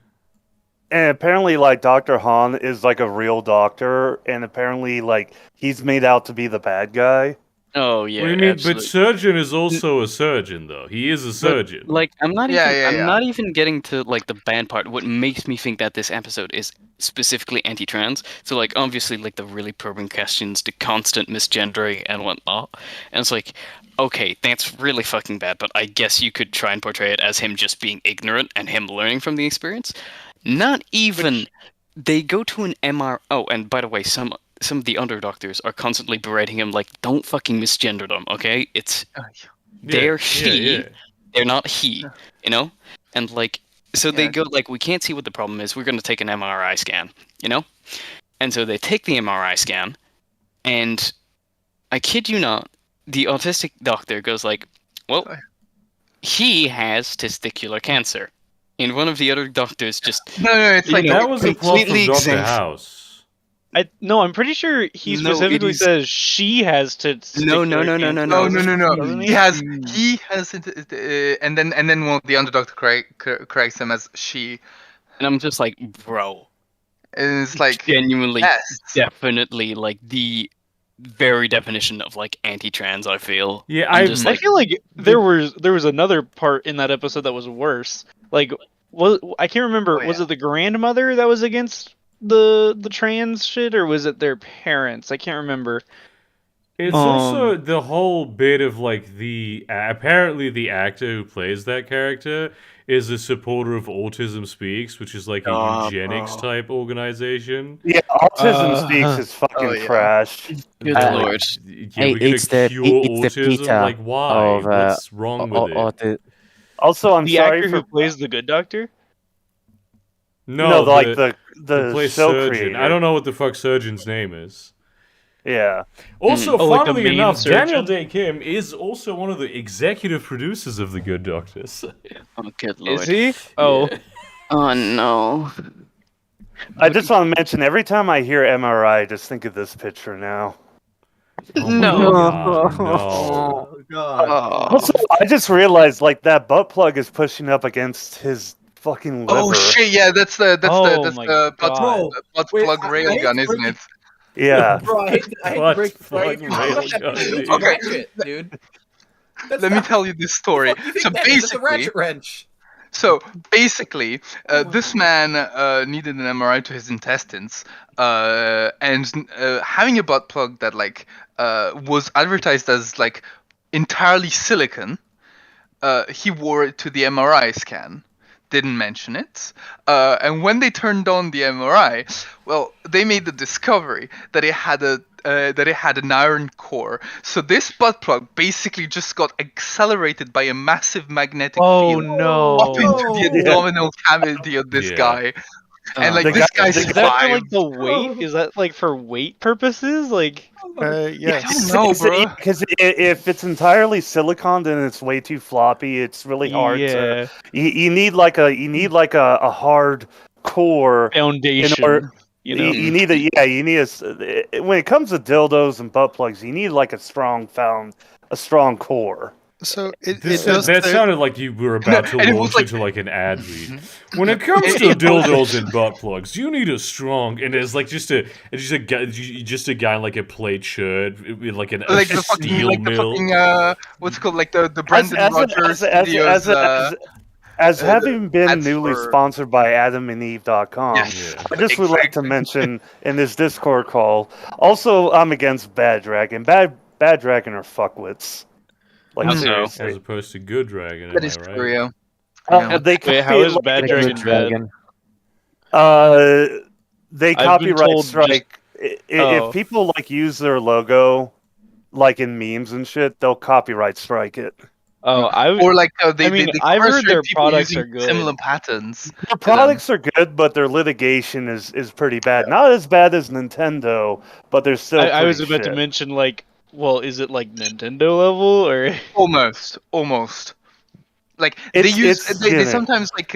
And apparently, like, Dr. Han is like a real doctor, and apparently, like, he's made out to be the bad guy. Oh yeah, What do you mean? absolutely. But surgeon is also a surgeon, though. He is a surgeon. Like, I'm not Yeah, even. yeah, I'm yeah. not even getting to like the bad part. What makes me think that this episode is specifically anti-trans? So, like, obviously, like the really probing questions, the constant misgendering and whatnot. And it's like, okay, that's really fucking bad. But I guess you could try and portray it as him just being ignorant and him learning from the experience. Not even. They go to an MR. Oh, and by the way, some of the other doctors are constantly berating him, like, don't fucking misgender them, okay? It's they're she, they're not he, you know? And like, so they go like, we can't see what the problem is. We're going to take an MRI scan, you know? And so they take the MRI scan, and I kid you not, the autistic doctor goes like, well, he has testicular cancer. And one of the other doctors just No, it's like that was a plot from completely Doctor House. I'm pretty sure he No, specifically it is- says she has to. No. He has it, and then one of the other doctor corrects him as she. And I'm just like, bro. And it's like genuinely, yes. definitely like the very definition of like anti-trans. I feel. Yeah, I'm just I feel like there was another part in that episode that was worse. Like, I can't remember. Was it the grandmother that was against the trans shit, or was it their parents? I can't remember. It's also the whole bit of like apparently the actor who plays that character is a supporter of Autism Speaks, which is like a eugenics type organization. Yeah, Autism Speaks is fucking trash. Good lord. Yeah, we're gonna cure autism. Like, why? What's wrong with it? Also, I'm the sorry actor for who plays the Good Doctor. No, like the plays show surgeon. creator. I don't know what the fuck surgeon's name is. Yeah. Also, like the funnily main enough, Daniel surgeon? Day Kim is also one of the executive producers of The Good Doctors. Oh, good lord. Is he? Oh, Oh no. I just want to mention, every time I hear MRI, I just think of this picture now. Oh No. my God, no. Oh god. Also, I just realized, like, that butt plug is pushing up against his fucking liver. Oh shit! Yeah, that's the my butt God. plug railgun, isn't it? Yeah. Right. I What break fucking railgun, dude? Okay. Ratchet, dude. That's Let me not- tell you this story. What do you think So that is? It's a basically, ratchet wrench. this man needed an MRI to his intestines, and having a butt plug that like was advertised as like entirely silicone, he wore it to the MRI scan. Didn't mention it, and when they turned on the MRI, well, they made the discovery that it had an iron core. So this butt plug basically just got accelerated by a massive magnetic field no! up into the abdominal cavity of this guy. And like this guy's Is that for like survived. the weight? Is that like for weight purposes? Like, Yes. No, bro. Because if it's entirely silicone, then it's way too floppy. It's really hard to. You need like a hard core foundation. In order, you know, you need a. When it comes to dildos and butt plugs, you need like a strong core. So that sounded like you were about to launch into like an ad read. When it comes to dildos and butt plugs, you need a strong, and it's like just a guy in like a plaid shirt with like a steel mill. What's it called, like the Brendan Rodgers as having been ads newly for- sponsored by AdamandEve.com, I just would like to mention in this Discord call. Also, I'm against Bad Dragon. Bad Bad Dragon are fuckwits. Like How so? seriously. As opposed to Good Dragon, That am is I true, right? yeah. They Wait, how copy, is Bad like, Dragon Good bad? Dragon. They I've been copyright told strike. Oh. If people like use their logo, like in memes and shit, they'll copyright strike it. Oh, Or like they I've heard copyright their people products using are good. similar patterns. Their products are good, but their litigation is pretty bad. Not as bad as Nintendo, but they're still I was pretty about to shit. mention, like, well, is it like Nintendo level or? Almost. Like they sometimes like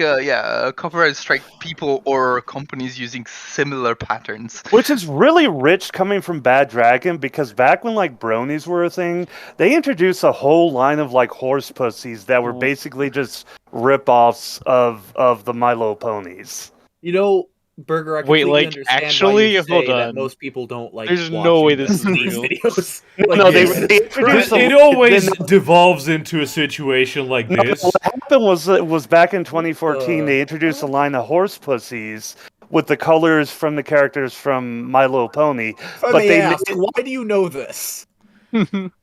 copyright strike people or companies using similar patterns. Which is really rich coming from Bad Dragon, because back when like bronies were a thing, they introduced a whole line of like horse pussies that were basically just rip-offs of the Milo ponies. You know, Burger, I Wait, completely like, understand actually? why you Hold say that on. most people don't like There's watching no way this is these real. videos. No, Like, they Jesus introduced Christ. It always devolves into a situation like No, this. what happened was back in 2014, they introduced a line of horse pussies with the colors from the characters from My Little Pony. If I But may they ask, why do you know this?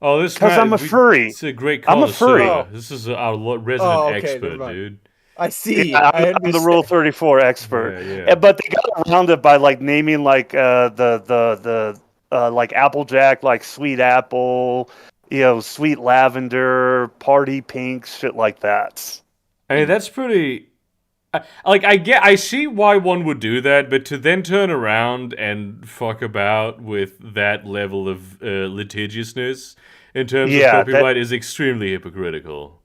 Oh, this because I'm a furry. It's a great I'm a furry. connoisseur. This is our resident okay, expert, never mind. dude. I see. Yeah, I I'm the Rule 34 expert. Yeah. But they got around it by like naming like the like Applejack, like Sweet Apple, Sweet Lavender, Party Pink, shit like that. I mean, that's pretty. I see why one would do that, but to then turn around and fuck about with that level of litigiousness in terms of copyright is extremely hypocritical.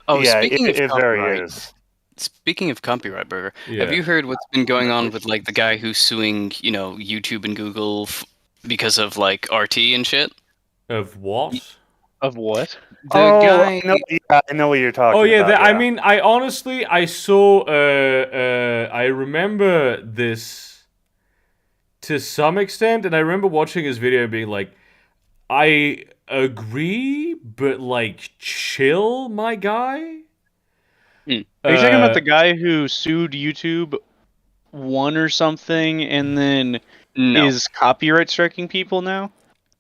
Oh, yeah, speaking of it copyright, very is. Speaking of copyright, Burger, Yeah. have you heard what's been going on with like the guy who's suing, YouTube and Google because of like RT and shit? Of what? Of what? The guy. I know what you're talking Oh yeah, about. I mean, I honestly, I saw, I remember this to some extent, and I remember watching his video and being like, I agree, but like, chill, my guy. Are you talking about the guy who sued YouTube, won or something, and then is copyright striking people now?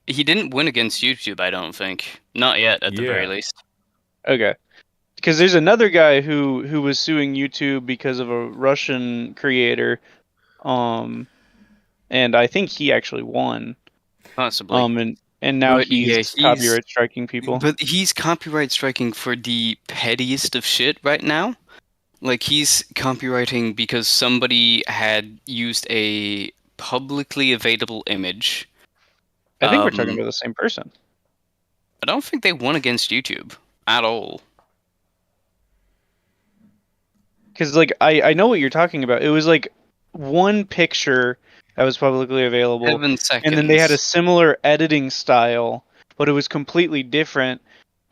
He didn't win against YouTube, I don't think. Not yet, at the very least. Okay. Because there's another guy who was suing YouTube because of a Russian creator, and I think he actually won. Possibly. And now But, he's copyright striking people. But he's copyright striking for the pettiest of shit right now. Like, he's copywriting because somebody had used a publicly available image. I think we're talking about the same person. I don't think they won against YouTube at all. Because, like, I know what you're talking about. It was, like, one picture that was publicly available. 7 seconds. And then they had a similar editing style, but it was completely different.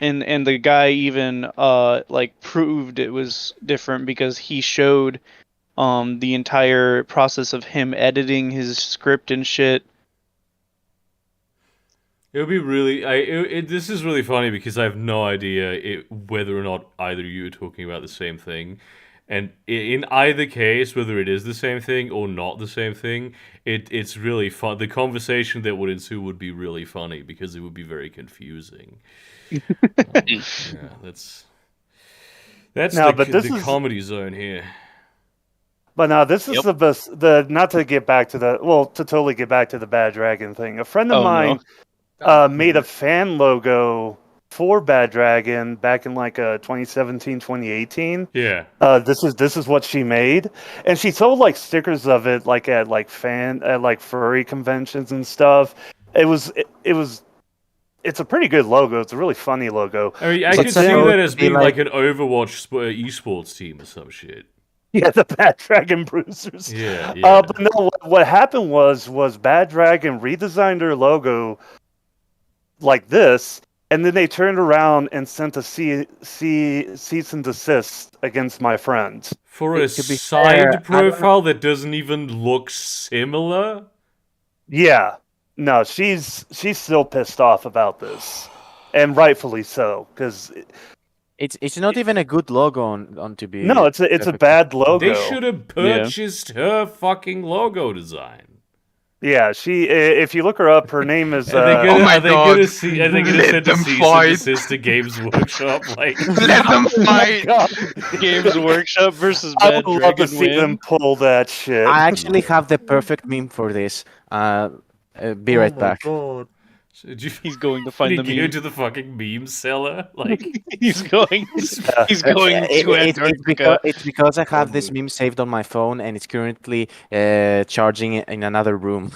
And the guy even, like, proved it was different because he showed the entire process of him editing his script and shit. It would be really. This is really funny because I have no idea whether or not either of you are talking about the same thing. And in either case, whether it is the same thing or not the same thing, it's really fun. The conversation that would ensue would be really funny because it would be very confusing. Yeah, that's the comedy zone here. But now this is the best. Not to get back to to totally get back to the Bad Dragon thing. A friend of mine made a fan logo for Bad Dragon back in like 2017, 2018. Yeah. This is what she made, and she sold like stickers of it like at like furry conventions and stuff. It's a pretty good logo. It's a really funny logo. I mean, I could see that as being like an Overwatch esports team or some shit. Yeah, the Bad Dragon Bruisers. Yeah. But no, what happened was Bad Dragon redesigned their logo like this, and then they turned around and sent a cease and desist against my friend. For a side profile that doesn't even look similar? Yeah. No, she's still pissed off about this. And rightfully so, because it's not even a good logo on to be. No, it's a bad logo. They should have purchased her fucking logo design. Yeah, she. If you look her up, her name is. Are they Oh gonna, my are they God. gonna see? Are they gonna Let send a them cease fight. and desist to Games Workshop? Like, Let them fight. Games Workshop versus I Bad would love to Dragon see them win. pull that shit. I actually have the perfect meme for this. Be right back. God. did you He's going to did find he the go meme. to the fucking meme seller? Like, He's going. He's going to Antarctica. It's because I have this Onward. meme saved on my phone and it's currently charging in another room.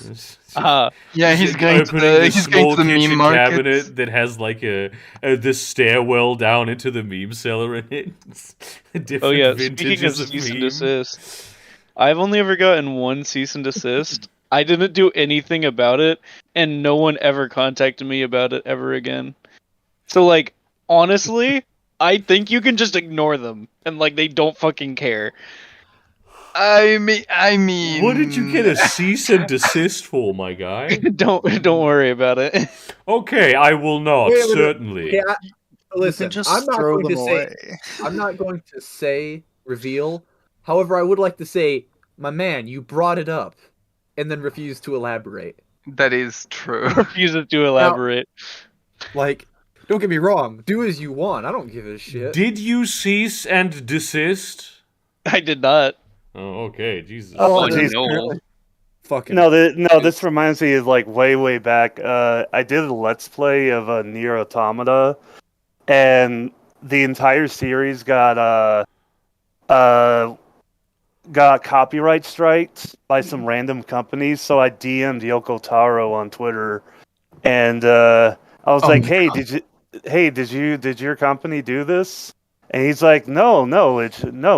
Yeah, he's Just going to opening the the he's going small to the meme kitchen market. cabinet that has like the stairwell down into the meme cellar in it. Different Oh yeah, vintages speaking of of cease and meme. desist, I've only ever gotten one cease and desist. I didn't do anything about it, and no one ever contacted me about it ever again. So like, honestly, I think you can just ignore them, and like they don't fucking care. I mean. What did you get a cease and desist for, my guy? don't worry about it. Okay, I will not, Wait a minute. certainly. Okay, listen, just I'm not throw going to them say. away. I'm not going to say reveal. However, I would like to say, my man, you brought it up, and then refused to elaborate. That is true. Refuses to elaborate. Like, don't get me wrong. Do as you want. I don't give a shit. Did you cease and desist? I did not. Oh, okay, Jesus. Oh, Oh, geez. no. Fucking. No, this reminds me of like way back. I did a Let's Play of a Nier Automata, and the entire series got copyright strikes by some random companies. So I DM'd Yoko Taro on Twitter, and I was Oh like, my "Hey, God. did your company do this?" And he's like, "No,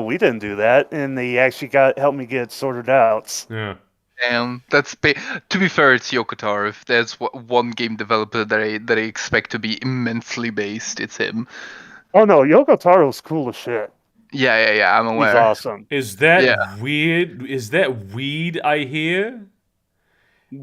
we didn't do that." And they actually helped me get it sorted out. Yeah. Damn, to be fair, it's Yoko Taro. If there's one game developer that I expect to be immensely based, it's him. Oh no, Yoko Taro's cool as shit. Yeah, I'm He's aware. awesome. Is that Yeah. weird? Is that weed I hear?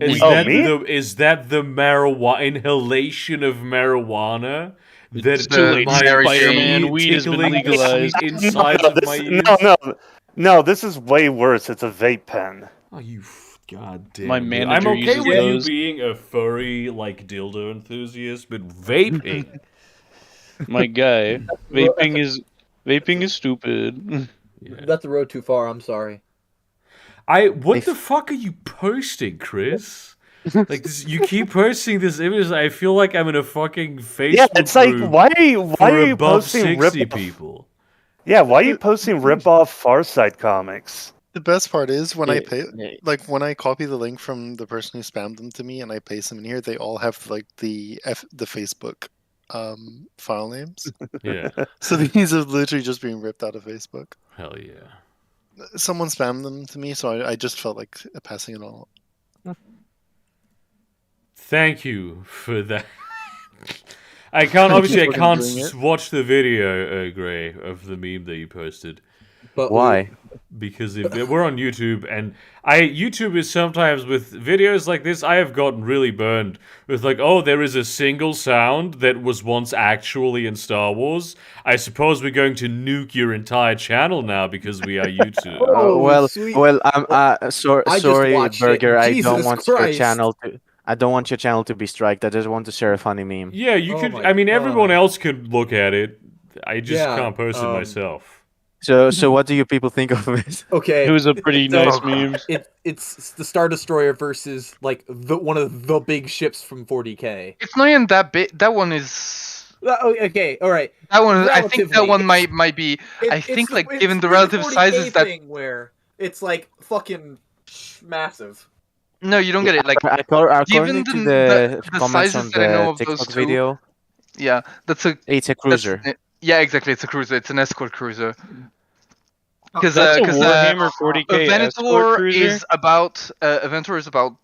Is Oh, that me? is that the marijuana inhalation of marijuana that It's too late, my Spider-Man. tea Weed has been tickling the legalized. sweet inside of my ears? No, this is way worse. It's a vape pen. Oh, you goddamn! My dude. manager I'm okay uses with those. you being a furry like dildo enthusiast, but vaping. My guy, vaping is stupid. Yeah. That's the road too far. I'm sorry. What the fuck are you posting, Chris? Like this, you keep posting this image. I feel like I'm in a fucking Facebook Yeah, it's like group why are you above posting 60 rip people. Yeah, why are you posting rip-off Farside comics? The best part is when I pay, Yeah. like when I copy the link from the person who spammed them to me and I paste them in here, they all have like the Facebook file names. Yeah, So these are literally just being ripped out of Facebook. hell yeah. Someone spammed them to me, so I just felt like passing it all. Thank you for that. I can't obviously I for can't doing it. watch the video, Gray, of the meme that you posted. But Why? Because if we're on YouTube, and YouTube is sometimes with videos like this, I have gotten really burned with like, oh, there is a single sound that was once actually in Star Wars. I suppose we're going to nuke your entire channel now because we are YouTube. Oh, well, sweet. I'm I just sorry, watched it. Burger. I don't Jesus want your Christ. channel to. I don't want your channel to be striked. I just want to share a funny meme. Yeah, you Oh could. my I mean, everyone God. else could look at it. I just Yeah, can't post it myself. So what do you people think of it? Okay. It was a pretty So, nice meme. It's the Star Destroyer versus like one of the big ships from 40K. It's not even that big. That one is. Okay, all right. That one, I think that Relatively, one it's- might be. I think like it's given the the relative 40K sizes that. thing where it's like fucking massive. No, you don't get it. Like According to the the comments sizes on that I know the of those TikTok two, video, yeah, it's a it's a cruiser. yeah, exactly. It's a cruiser. It's an escort cruiser. Because That's a Warhammer 40K escort Venator cruiser. is about a Venator is about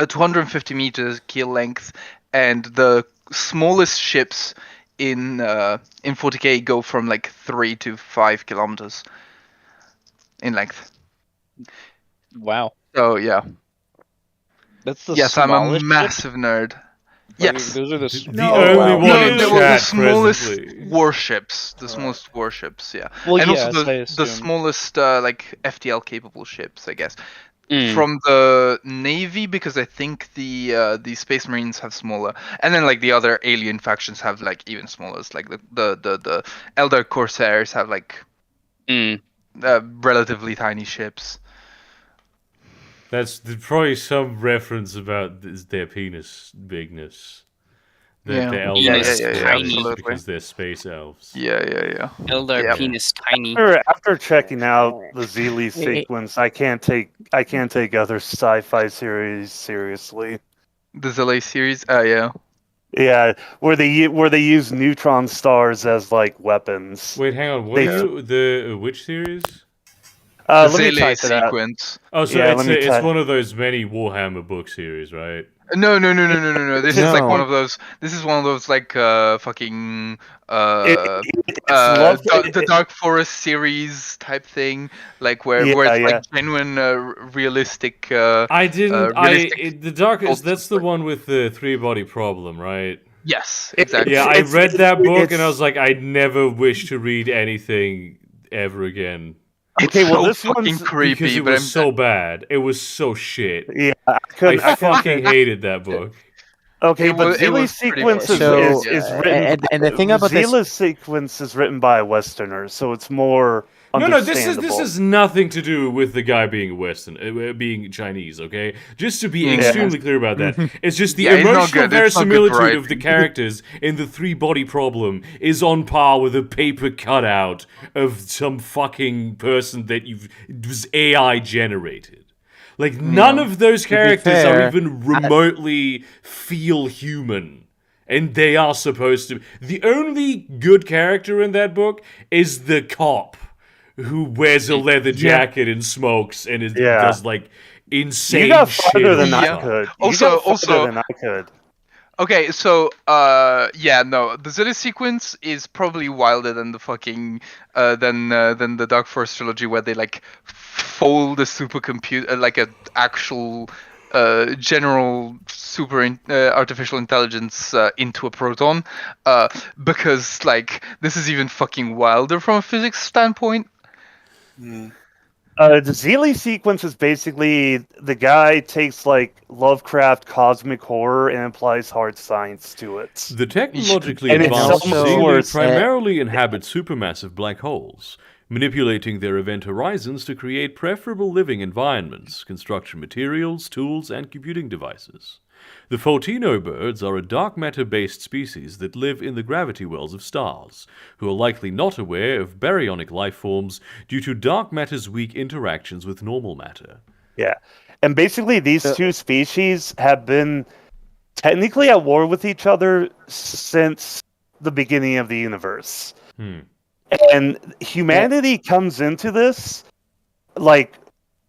250 meters keel length, and the smallest ships in 40K go from like 3 to 5 kilometers in length. Wow, So yeah, that's the yes, I'm a smallest ship? massive nerd. Like, Yes. those are the. The only wow. one No, in they were the chat smallest presently. warships. The smallest warships, yeah. Well, And yes, also I the assume. smallest like FTL capable ships, I guess. from the Navy, because I think the Space Marines have smaller, and then like the other alien factions have like even smaller. Like the Eldar Corsairs have like relatively tiny ships. That's probably some reference about their penis bigness. The Eldar tiny because they're space elves. Yeah. Eldar penis tiny. After checking out the Zeely sequence, I can't take other sci-fi series seriously. The Zeely series, yeah. Yeah, where they use neutron stars as like weapons. Wait, hang on. Which series? The Zeely sequence. Oh, so it's one of those many Warhammer book series, right? No. This is like one of those. This is one of those like fucking the Dark Forest series type thing, like where it's like genuine realistic. The Darkest. That's the one with the 3-body problem, right? Yes, exactly. Yeah, I read that book and I was like, I never wish to read anything ever again. Okay, well, this fucking creepy, because it was so bad. It was so shit. Yeah, I fucking hated that book. Okay, but Zeely's sequence is written. And the thing about Zeely's sequence is written by a Westerner, so it's more. No, this has nothing to do with the guy being being Chinese, okay? Just to be extremely clear about that. It's just the emotional verisimilitude of the characters in the 3-body problem is on par with a paper cutout of some fucking person that was AI generated. Like, none of those characters are even remotely feel human. And they are supposed to. The only good character in that book is the cop who wears a leather jacket and smokes and does like insane shit. You got farther than I could. Okay, so the Zeely sequence is probably wilder than the fucking than the Dark Force trilogy, where they like fold a supercomputer like an actual general artificial intelligence into a proton, because like this is even fucking wilder from a physics standpoint. The Zeely sequence is basically the guy takes like Lovecraft cosmic horror and applies hard science to it. The technologically advanced Zeely primarily inhabit supermassive black holes, manipulating their event horizons to create preferable living environments, construction materials, tools, and computing devices. The Photino birds are a dark matter-based species that live in the gravity wells of stars, who are likely not aware of baryonic life forms due to dark matter's weak interactions with normal matter. Yeah, and basically these two species have been technically at war with each other since the beginning of the universe. And humanity comes into this, like,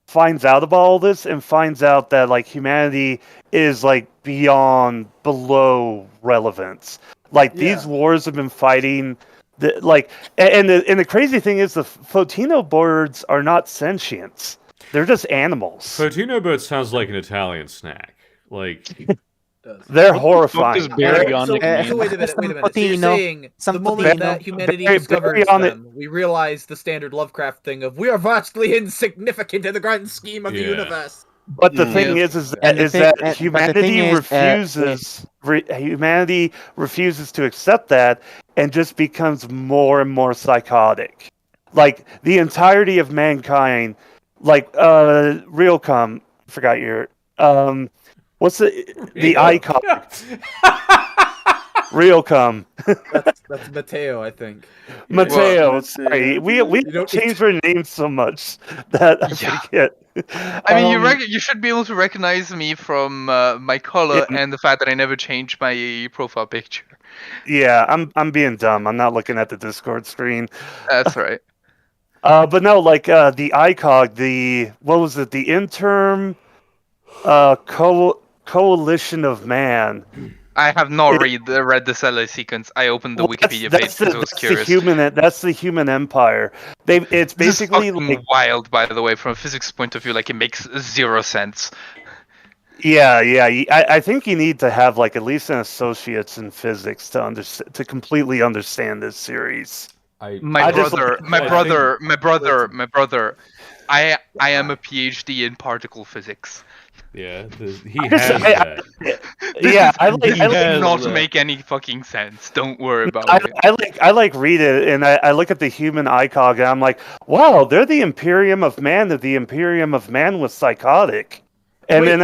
finds out about all this and finds out that, like, humanity is, like, below relevance. Like, these wars have been fighting, and the crazy thing is the Photino birds are not sentient. They're just animals. Photino bird sounds like an Italian snack. Like... They're horrifying. So wait a minute. So you're saying the moment that humanity discovers them, we realize the standard Lovecraft thing of we are vastly insignificant in the grand scheme of the universe. But the thing is that humanity refuses to accept that and just becomes more and more psychotic. Like the entirety of mankind, like Realcom, forgot your what's the icon? Realcom. That's Mateo, I think. Mateo, sorry. We changed our names so much that I forget. I mean, you should be able to recognize me from my color and the fact that I never changed my profile picture. Yeah, I'm being dumb. I'm not looking at the Discord screen. That's right. But no, like the ICOG, what was it? The interim coalition of man. I have not read the Zeely sequence. I opened the Wikipedia page because I was curious. That's the human empire. It's basically like wild, by the way, from a physics point of view. Like it makes zero sense. Yeah. I think you need to have like at least an associate's in physics to completely understand this series. My brother I am a PhD in particle physics. Yeah, he has that. Yeah, I does not make any fucking sense. Don't worry about it. I read it, and I look at the human icon, and I'm like, wow, they're the Imperium of Man. That the Imperium of Man was psychotic. And wait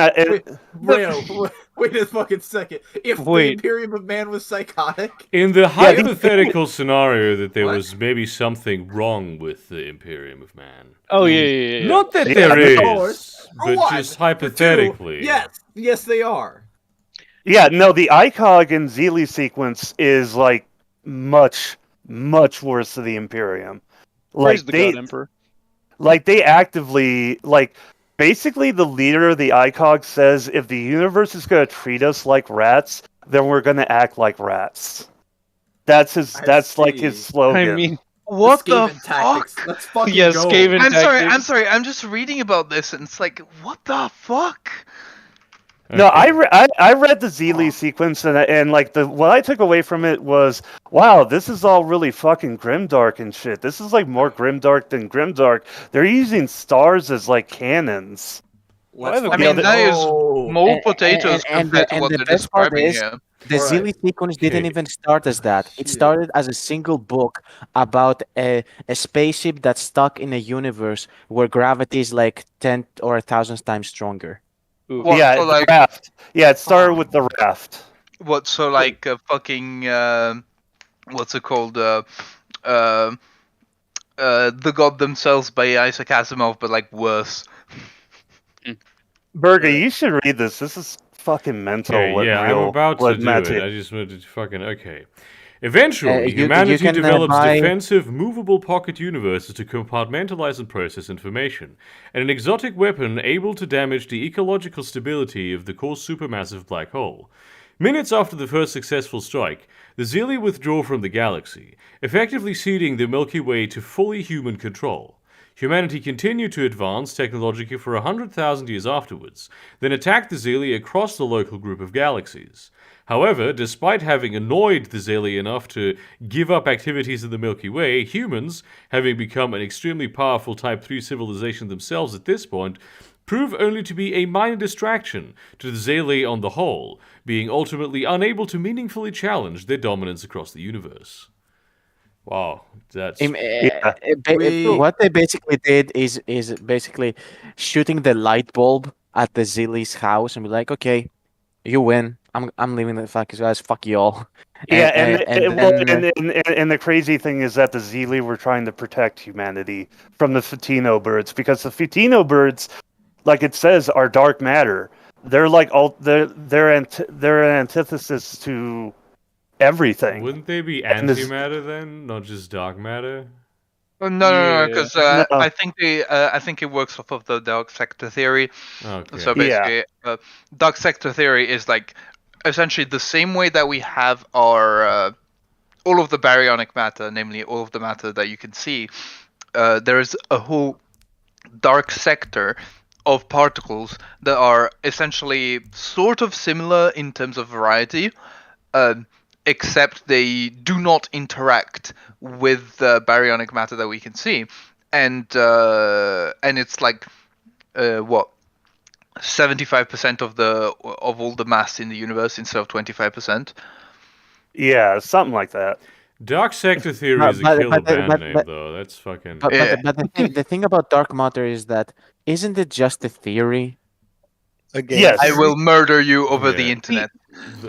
a fucking second. If the Imperium of Man was psychotic, in the hypothetical scenario that there was maybe something wrong with the Imperium of Man. Oh yeah. Not that there is, but just hypothetically. Yes, they are. Yeah, no, the ICOG and Zeely sequence is like much worse than the Imperium. Praise the God Emperor. Like they actively basically the leader of the ICOG says if the universe is going to treat us like rats, then we're going to act like rats. That's his slogan. I mean, what the fuck? Let's fucking go. Skaven I'm sorry. I'm just reading about this, and it's like, what the fuck? No, I read the Zeely sequence, and what I took away from it was, wow, this is all really fucking grimdark and shit. This is like more grimdark than grimdark. They're using stars as like cannons. I mean, that is more potatoes compared to what they're describing here. The Zeely sequence didn't even start as that. It started as a single book about a spaceship that's stuck in a universe where gravity is like 10 or 1,000 times stronger. The raft. Yeah, it started with the raft. What? So like fucking what's it called? The God Themselves by Isaac Asimov, but like worse. Burger, you should read this. This is fucking mental. I'm about to do it. I just wanted to fucking Eventually, humanity develops defensive, movable pocket universes to compartmentalize and process information, and an exotic weapon able to damage the ecological stability of the core supermassive black hole. Minutes after the first successful strike, the Zeely withdraw from the galaxy, effectively ceding the Milky Way to fully human control. Humanity continued to advance technologically for 100,000 years afterwards, then attacked the Zeely across the local group of galaxies. However, despite having annoyed the Zeely enough to give up activities in the Milky Way, humans, having become an extremely powerful Type 3 civilization themselves at this point, prove only to be a minor distraction to the Zeely on the whole, being ultimately unable to meaningfully challenge their dominance across the universe. Wow, that's... What they basically did is basically shooting the light bulb at the Zeely's house and be like, okay, you win. I'm leaving the fuck guys. Fuck y'all. And the crazy thing is that the Zeely were trying to protect humanity from the Fatino birds, because the Fatino birds, like it says, are dark matter. They're like they're an antithesis to everything. Wouldn't they be antimatter then, not just dark matter? No, because I think it works off of the dark sector theory. Okay. So basically, dark sector theory is like essentially the same way that we have our all of the baryonic matter, namely all of the matter that you can see. There is a whole dark sector of particles that are essentially sort of similar in terms of variety, except they do not interact with the baryonic matter that we can see, and it's like 75% of all the mass in the universe instead of 25%. Yeah, something like that. Dark sector theory is a killer band name, though. That's fucking. But the thing about dark matter is that isn't it just a theory? Again, yes, I will murder you over the internet.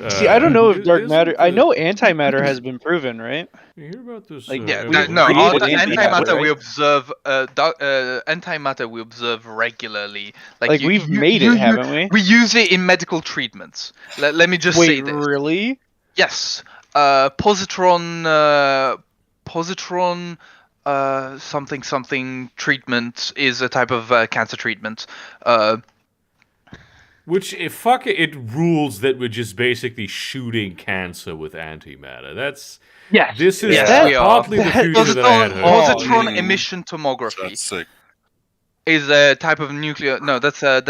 See, I don't know if dark matter. I know antimatter has been proven, right? You hear about this? Antimatter we observe. Antimatter we observe regularly. Like we've made it, haven't we? We use it in medical treatments. Let me just say this. Wait, really? Yes. Positron. Something treatment is a type of cancer treatment. Which, it rules that we're just basically shooting cancer with antimatter. That's... Yes. This is partly the future that I had heard. Positron emission tomography. That's sick. Is a type of nuclear... No, that's a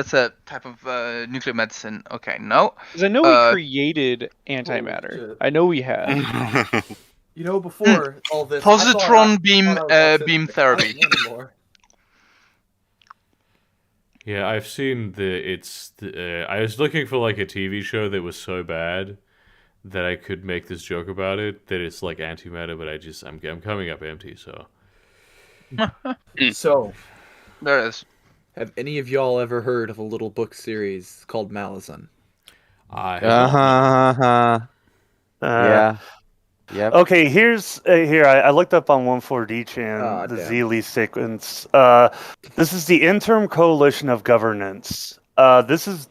type of nuclear medicine. Okay, no. Because I know we created antimatter. I know we have. You know, before all this... Positron beam therapy. Yeah, I've seen I was looking for like a TV show that was so bad that I could make this joke about it. That it's like anti-meta, but I'm coming up empty. So. So, there it is. Have any of y'all ever heard of a little book series called Malazan? I have not. Yeah. Yep. Okay, here I looked up on 14D-chan the damn. Zeely sequence. This is the Interim Coalition of Governance. This is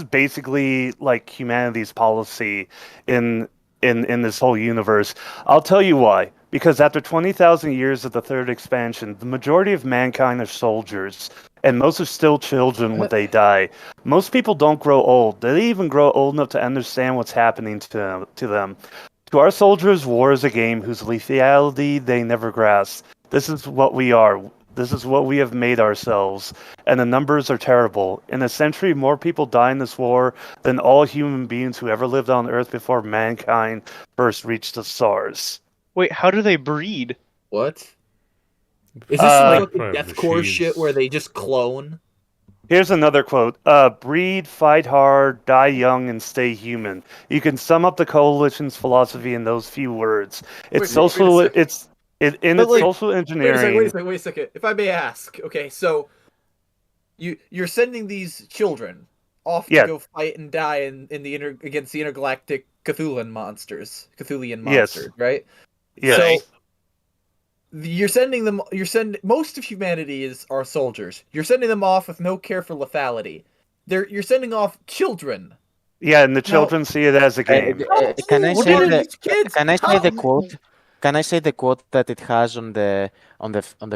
basically like humanity's policy in this whole universe. I'll tell you why. Because after 20,000 years of the third expansion, the majority of mankind are soldiers, and most are still children when they die. Most people don't grow old. They don't even grow old enough to understand what's happening to them. To our soldiers, war is a game whose lethality they never grasp. This is what we are. This is what we have made ourselves. And the numbers are terrible. In a century, more people die in this war than all human beings who ever lived on Earth before mankind first reached the stars. Wait, how do they breed? What? Is this some fucking deathcore shit where they just clone? Here's another quote. Breed, fight hard, die young, and stay human. You can sum up the coalition's philosophy in those few words. It's social engineering. Wait a second. If I may ask, okay, so you're sending these children off to go fight and die against the intergalactic Cthulhian monsters, right? Yes. So you're sending them. Most of humanity are soldiers. You're sending them off with no care for lethality. You're sending off children. Yeah, and the children see it as a game. Can I say the quote? Can I say the quote that it has on the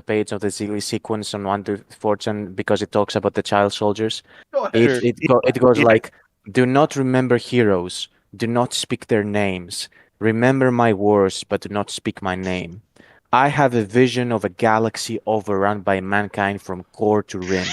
page of the Zeely sequence on 1 to 14 because it talks about the child soldiers? Go ahead. It goes like, "Do not remember heroes. Do not speak their names. Remember my words, but do not speak my name. I have a vision of a galaxy overrun by mankind from core to rim,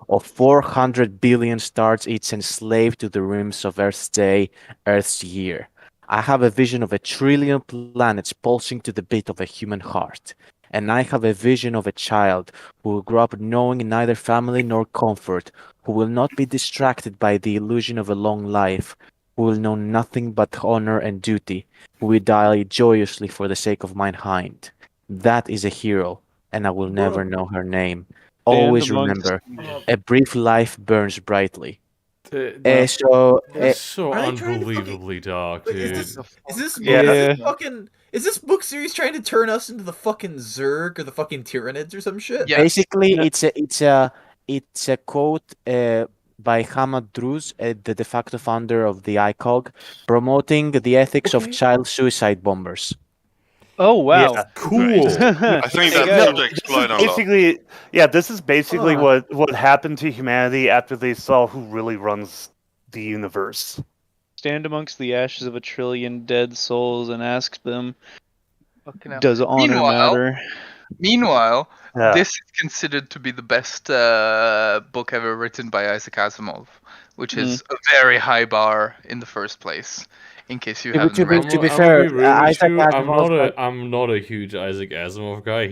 of 400 billion stars each enslaved to the rims of Earth's day, Earth's year. I have a vision of 1 trillion planets pulsing to the beat of a human heart. And I have a vision of a child who will grow up knowing neither family nor comfort, who will not be distracted by the illusion of a long life, who will know nothing but honor and duty, who will die joyously for the sake of mankind. That is a hero, and I will never know her name. Always remember, a brief life burns brightly." That's so unbelievably dark, dude. Is this book series trying to turn us into the fucking Zerg or the fucking Tyranids or some shit? Yes. Basically, it's a quote by Hamad Druz, the de facto founder of the ICOG, promoting the ethics of child suicide bombers. Oh wow! Yeah. Cool. I think that should explain a lot. This is basically what happened to humanity after they saw who really runs the universe. Stand amongst the ashes of 1 trillion dead souls and ask them, does honor matter? Meanwhile, this is considered to be the best book ever written by Isaac Asimov, which is a very high bar in the first place. In case you haven't read. To be fair, I'm not a huge Isaac Asimov guy.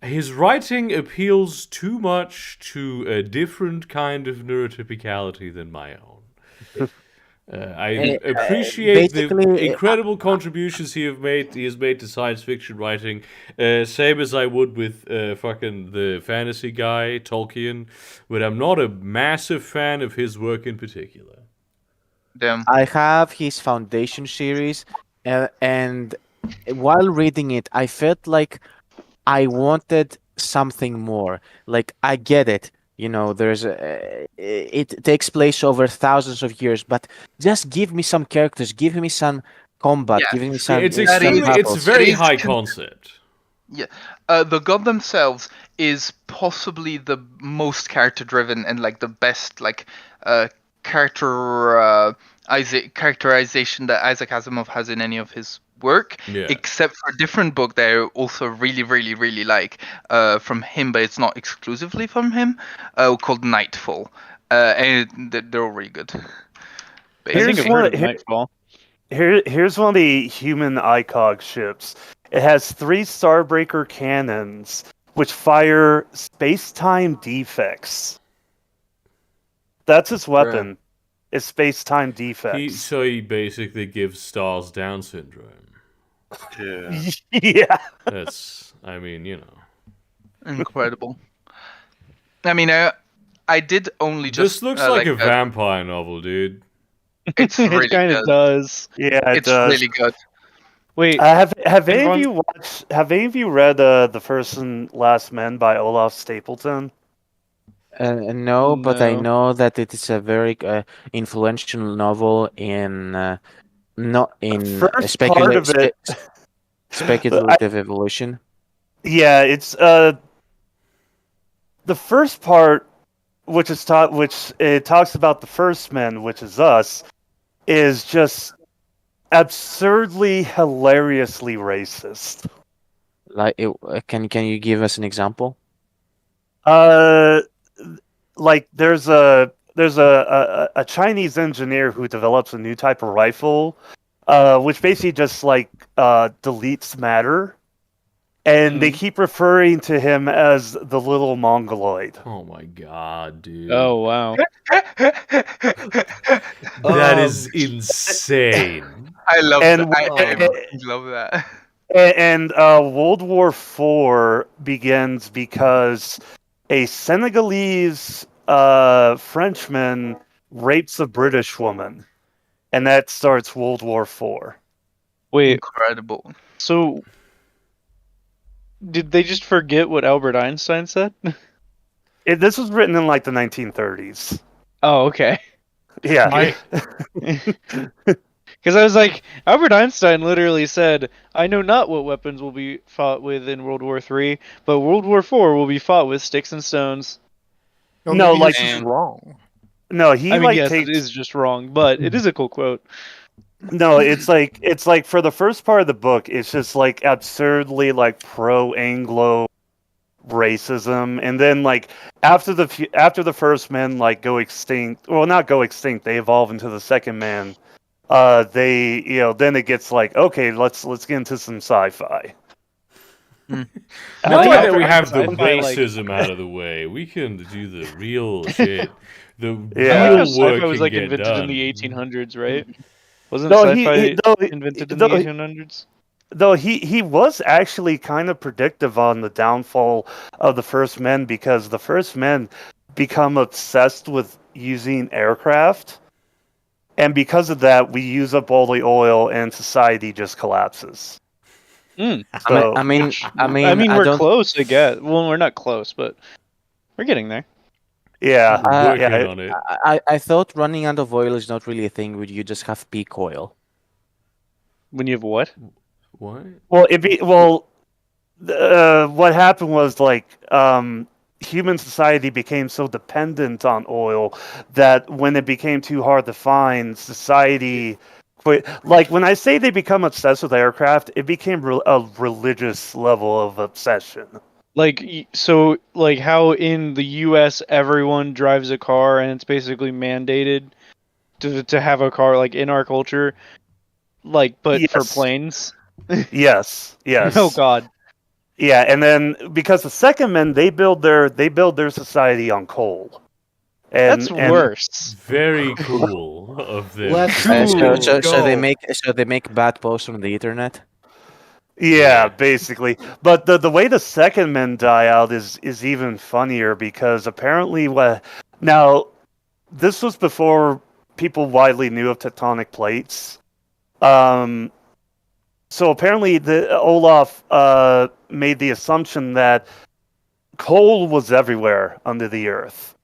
His writing appeals too much to a different kind of neurotypicality than my own. I appreciate the incredible contributions he has made to science fiction writing, same as I would with fucking the fantasy guy Tolkien, but I'm not a massive fan of his work in particular. Damn. I have his Foundation series, and while reading it, I felt like I wanted something more. Like, I get it, it takes place over thousands of years, but just give me some characters, give me some combat, give me some. It's a very high concept. Yeah, the god themselves is possibly the most character-driven and like the best characterization that Isaac Asimov has in any of his work, except for a different book that I also really, really, really like from him, but it's not exclusively from him, called Nightfall, and they're all really good. Here's one of the human ICOG ships. It has 3 Starbreaker cannons which fire space-time defects. That's his weapon. Is space-time defects. So he basically gives stars Down syndrome. Yeah. Yeah. That's, I mean, Incredible. I mean, I did only just. This looks like a vampire novel, dude. It's really it kind of good. does. Yeah, It's really good. Wait, have any of you watched? Have any of you read The First and Last Men by Olaf Stapleton? No, but I know that it is a very influential novel in not in First part of it, speculative evolution. Yeah, it's the first part, which it talks about the first men, which is us, is just absurdly, hilariously racist. Like, can you give us an example? Like there's a Chinese engineer who develops a new type of rifle, which basically just like deletes matter, and they keep referring to him as the little mongoloid. Oh my god, dude! Oh wow, that is insane. I love that. I love that. And World War IV begins because a Senegalese Frenchman rapes a British woman, and that starts World War IV. Wait, incredible. So, did they just forget what Albert Einstein said? This was written in like the 1930s. Oh, okay. Yeah. Because I was like, Albert Einstein literally said, "I know not what weapons will be fought with in World War III, but World War IV will be fought with sticks and stones." No, like he's wrong. No, he I mean, like yes, takes... it is just wrong, but it is a cool quote. No, it's like for the first part of the book, it's just like absurdly like pro-Anglo racism, and then like after the first men like go extinct, well, not go extinct, they evolve into the second man. They, then it gets like, okay, let's get into some sci-fi. Now that we have the racism out of the way, we can do the real shit. The real work sci-fi was like invented done. in the 1800s, right? Wasn't sci-fi invented in the 1800s? Though he was actually kind of predictive on the downfall of the first men, because the first men become obsessed with using aircraft. And because of that, we use up all the oil, and society just collapses. So, I mean, we're close, I guess. Well, we're not close, but we're getting there. Yeah, working on it. I thought running out of oil is not really a thing. Would you just have peak oil? When you have what? What? Well, what happened was like human society became so dependent on oil that when it became too hard to find, society quit. Like when I say they become obsessed with aircraft, it became a religious level of obsession. Like, so, like how in the U.S. everyone drives a car and it's basically mandated to have a car, like in our culture, like, but Yes. for planes. Yes. Oh God. Yeah, and then because the second men, they build their society on coal. That's worse. Very cool of them. So they make bad posts on the internet. Yeah, basically. But the way the second men die out is even funnier, because apparently now this was before people widely knew of tectonic plates. So apparently Olaf made the assumption that coal was everywhere under the earth.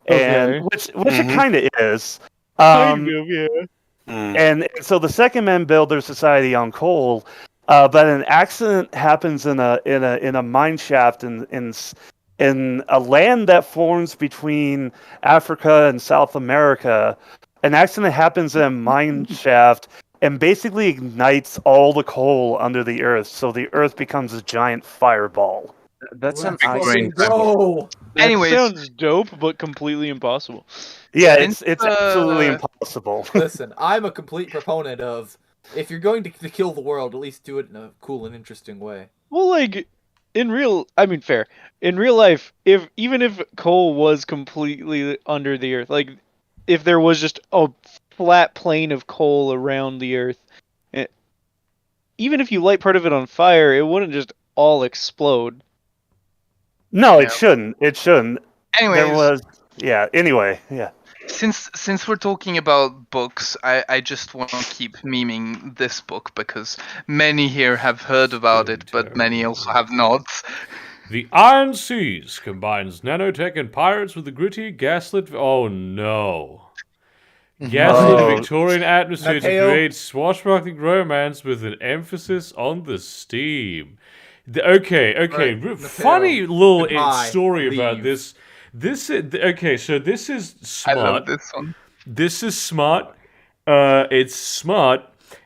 And which it kind of is. And so the second men build their society on coal. But an accident happens in a mine shaft in a land that forms between Africa and South America. An accident happens in a mine shaft and basically ignites all the coal under the earth, so the earth becomes a giant fireball. That's an Anyways, sounds dope, but completely impossible. Yeah, it's absolutely impossible. Listen, I'm a complete proponent of, if you're going to kill the world, at least do it in a cool and interesting way. Well, like, fair. In real life, even if coal was completely under the earth, like if there was just a flat plane of coal around the earth, even if you light part of it on fire, it wouldn't just all explode. No, it shouldn't. It shouldn't. Anyways, Anyway, yeah. Since we're talking about books, I just want to keep memeing this book because many here have heard about it, but many also have not. The Iron Seas combines nanotech and pirates with the gritty, gaslit. Oh no. Gaslit Victorian atmosphere to create swashbuckling romance with an emphasis on the steam. Funny little story about this. So this is smart. I love this one. This is smart. It's smart,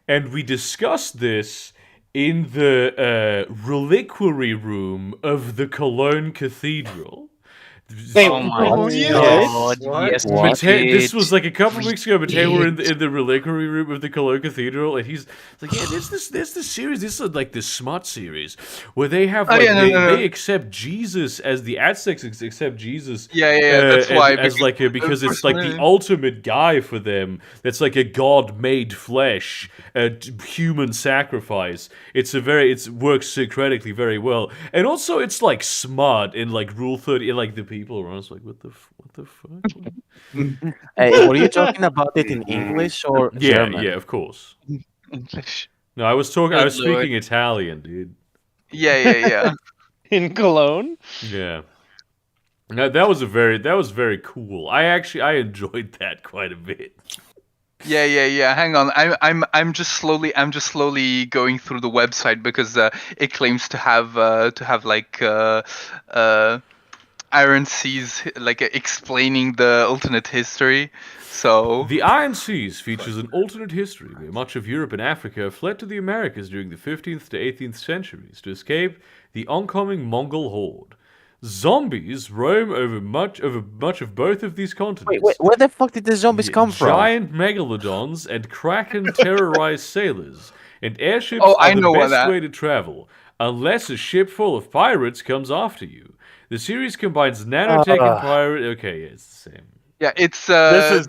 and we discussed this in the reliquary room of the Cologne Cathedral. Oh my god! Yes, this was like a couple weeks ago. Mateo were in the reliquary room of the Cologne Cathedral, and he's like, "Yeah, there's this series. This is like this smart series where they have they accept Jesus as the Aztecs accept Jesus. That's why because it's like the ultimate guy for them. That's like a god made flesh, a human sacrifice. It works syncretically very well, and also it's like smart in like Rule 30, like the people around us like, what the fuck? Hey, were you talking about it in English or German? Yeah, of course. English. No, I was speaking Italian, dude. Yeah. In Cologne? Yeah. No, that was very cool. I enjoyed that quite a bit. Yeah. Hang on, I'm just slowly going through the website because it claims to have like Iron Seas, like explaining the alternate history. So the Iron Seas features an alternate history where much of Europe and Africa fled to the Americas during the 15th to 18th centuries to escape the oncoming Mongol horde. Zombies roam over much of both of these continents. Wait, where the fuck did the zombies come from? Giant megalodons and kraken terrorize sailors, and airships are the best way to travel, unless a ship full of pirates comes after you. The series combines nanotech and pirate. Okay, yeah, it's the same. Yeah, it's the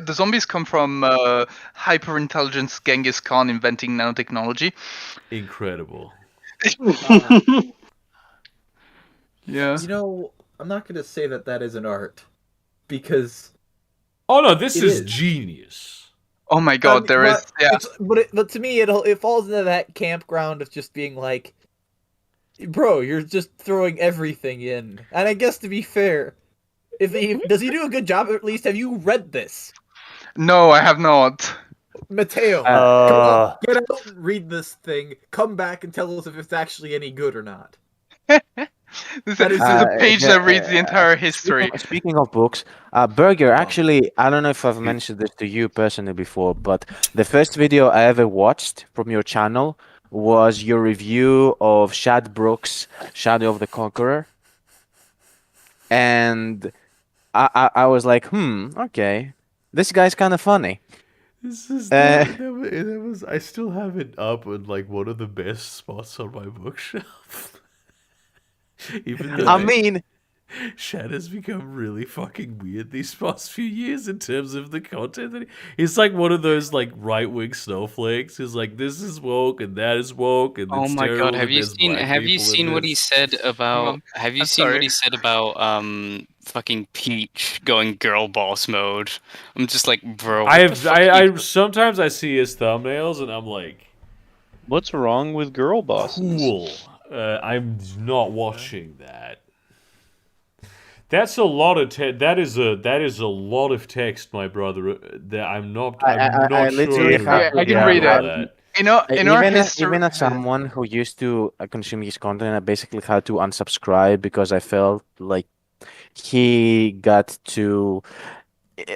zombies come from hyper intelligence Genghis Khan inventing nanotechnology. Incredible. Yeah. You know, I'm not gonna say that is an art, because. Oh no, this is genius. Oh my god, But to me, it falls into that campground of just being like, bro, you're just throwing everything in. And I guess to be fair, does he do a good job? At least have you read this? No, I have not. Mateo, come on, get out and read this thing. Come back and tell us if it's actually any good or not. This is a page that reads the entire history. Speaking of books, Burger, actually, I don't know if I've mentioned this to you personally before, but the first video I ever watched from your channel was your review of Shad Brooks' Shadow of the Conqueror. And I was like, okay, this guy's kind of funny. This is that was I still have it up in like one of the best spots on my bookshelf. Even though Shad has become really fucking weird these past few years in terms of the content that he's like one of those like right-wing snowflakes. He's like, this is woke and that is woke and oh my god, have you seen what he said about fucking Peach going girl boss mode? I'm just like, bro. I sometimes I see his thumbnails and I'm like, what's wrong with girl bosses? Cool. I'm not watching that. That's a lot of that is a lot of text, my brother. That I'm not sure. I can read it. Even as someone who used to consume his content, I basically had to unsubscribe because I felt like he got to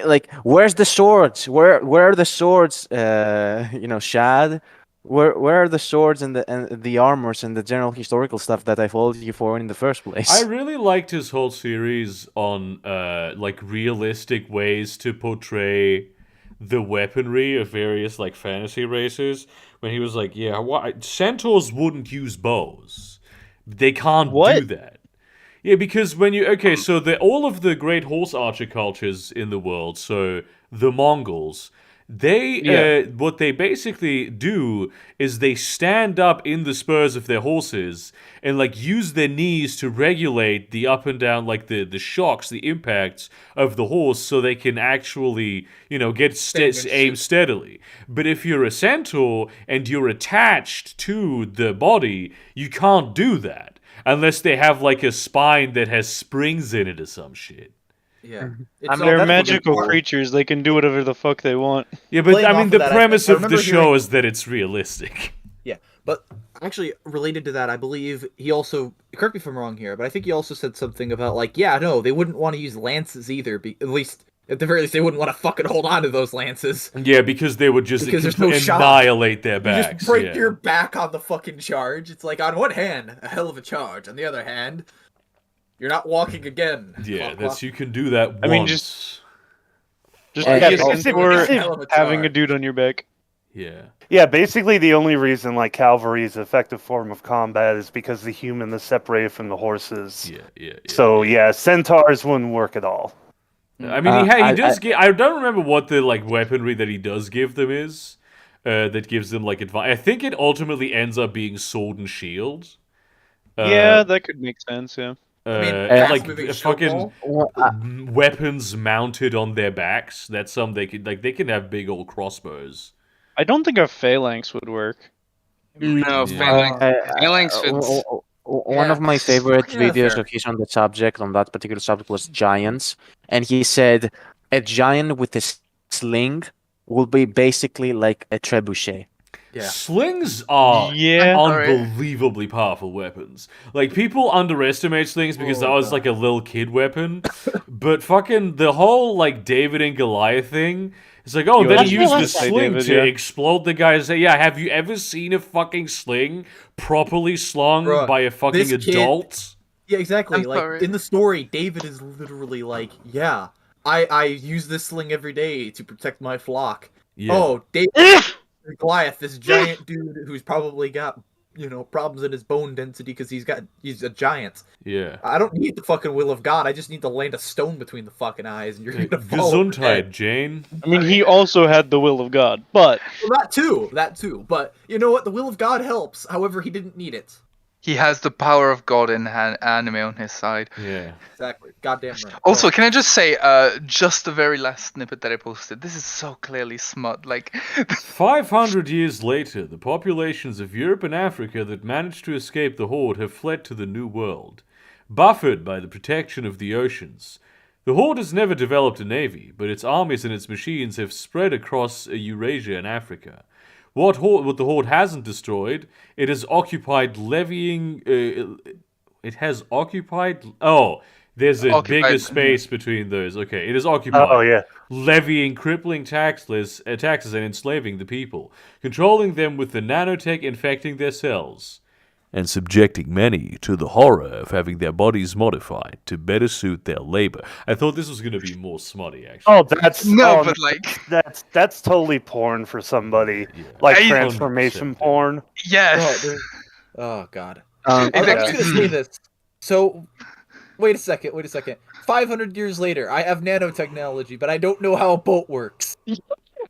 like, where's the swords? Where are the swords? Shad. Where are the swords and the armors and the general historical stuff that I followed you for in the first place? I really liked his whole series on like realistic ways to portray the weaponry of various like fantasy races, when he was like, "Yeah, centaurs wouldn't use bows. They can't do What? that." Yeah, because so all of the great horse archer cultures in the world, so the Mongols, what they basically do is they stand up in the spurs of their horses and like use their knees to regulate the up and down, like the shocks, the impacts of the horse, so they can actually get aim steadily. But if you're a centaur and you're attached to the body, you can't do that. Unless they have like a spine that has springs in it or some shit. Yeah. They're magical creatures. They can do whatever the fuck they want. Yeah, but I mean, the premise of the show is that it's realistic. Yeah, but actually, related to that, I believe he also, correct me if I'm wrong here, but I think he also said something about, like, yeah, no, they wouldn't want to use lances either, at the very least, they wouldn't want to fucking hold on to those lances. Yeah, because they would just annihilate their backs. You just break your back on the fucking charge. It's like, on one hand, a hell of a charge. On the other hand, you're not walking again. Yeah, you can do that once. I mean, just having a dude on your back. Yeah. Yeah, basically the only reason like cavalry's effective form of combat is because the human is separated from the horses. Yeah. So centaurs wouldn't work at all. I mean, he does give. I don't remember what the like weaponry that he does give them is. That gives them like advice. I think it ultimately ends up being sword and shield. Yeah, that could make sense. Yeah. Like fucking weapons mounted on their backs. That's some they can have big old crossbows. I don't think a phalanx would work. No, phalanx fits. One of my favorite videos of his on the subject, on that particular subject, was giants, and he said a giant with a sling will be basically like a trebuchet. Yeah. Slings are unbelievably powerful weapons. Like, people underestimate slings because that was like a little kid weapon, but fucking the whole like David and Goliath thing. It's like, then he used the sling to explode the guy and say, have you ever seen a fucking sling properly slung by a fucking adult? Yeah, exactly. In the story, David is literally like, I use this sling every day to protect my flock. Yeah. Oh, David, Goliath, this giant dude who's probably got, problems in his bone density because he's a giant. Yeah. I don't need the fucking will of God. I just need to land a stone between the fucking eyes, and you're gonna fall. Gesundheit, Jane. I mean, he also had the will of God, but that too. But you know what? The will of God helps. However, he didn't need it. He has the power of God in anime on his side. Yeah. Exactly. Goddamn right. Also, can I just say, just the very last snippet that I posted, this is so clearly smut. 500 years later, the populations of Europe and Africa that managed to escape the Horde have fled to the New World, buffered by the protection of the oceans. The Horde has never developed a navy, but its armies and its machines have spread across Eurasia and Africa. What the Horde hasn't destroyed, it has occupied there's a bigger space between those. Okay, it is occupied. Levying crippling taxes and enslaving the people, controlling them with the nanotech infecting their cells, and subjecting many to the horror of having their bodies modified to better suit their labor. I thought this was going to be more smutty, actually. Oh, that's totally porn for somebody. Yeah. Like transformation porn. Yes. Oh God. I was going to say this. So, wait a second. 500 years later, I have nanotechnology, but I don't know how a boat works.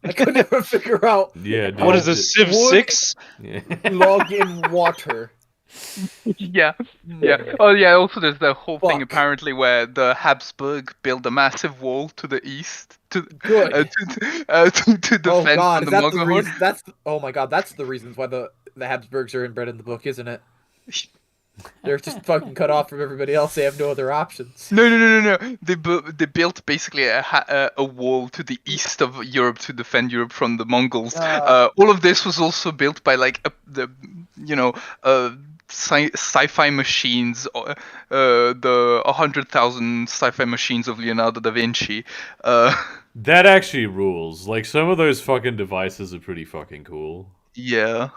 I could never figure out. Yeah. Dude. What is this, Civ 6? Log in water. Yeah. Oh, yeah. Also, there's the whole thing apparently where the Habsburg built a massive wall to the east to defend the Mongol Horde. Oh my God, that's the reasons why the Habsburgs are inbred in the book, isn't it? They're just fucking cut off from everybody else. They have no other options. No. They built basically a wall to the east of Europe to defend Europe from the Mongols. All of this was also built by sci-fi machines, the 100,000 sci-fi machines of Leonardo da Vinci. That actually rules. Like, some of those fucking devices are pretty fucking cool. Yeah.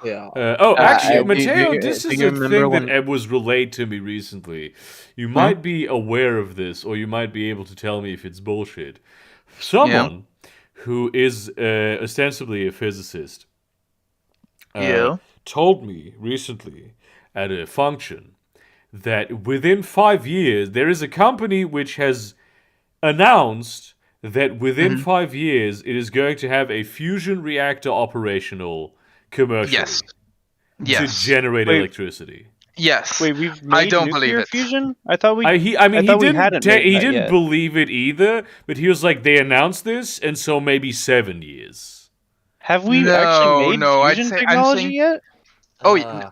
Actually, Mateo, this is a thing that was relayed to me recently. You might be aware of this, or you might be able to tell me if it's bullshit. Someone who is ostensibly a physicist told me recently at a function that within 5 years, there is a company which has announced that within 5 years it is going to have a fusion reactor operational commercially to generate electricity. Yes. Wait, we've made don't believe nuclear it. fusion? I thought we. He hadn't made he that didn't yet. believe it either, but he was like, they announced this, and so maybe 7 years. Have we actually made fusion technology yet? All the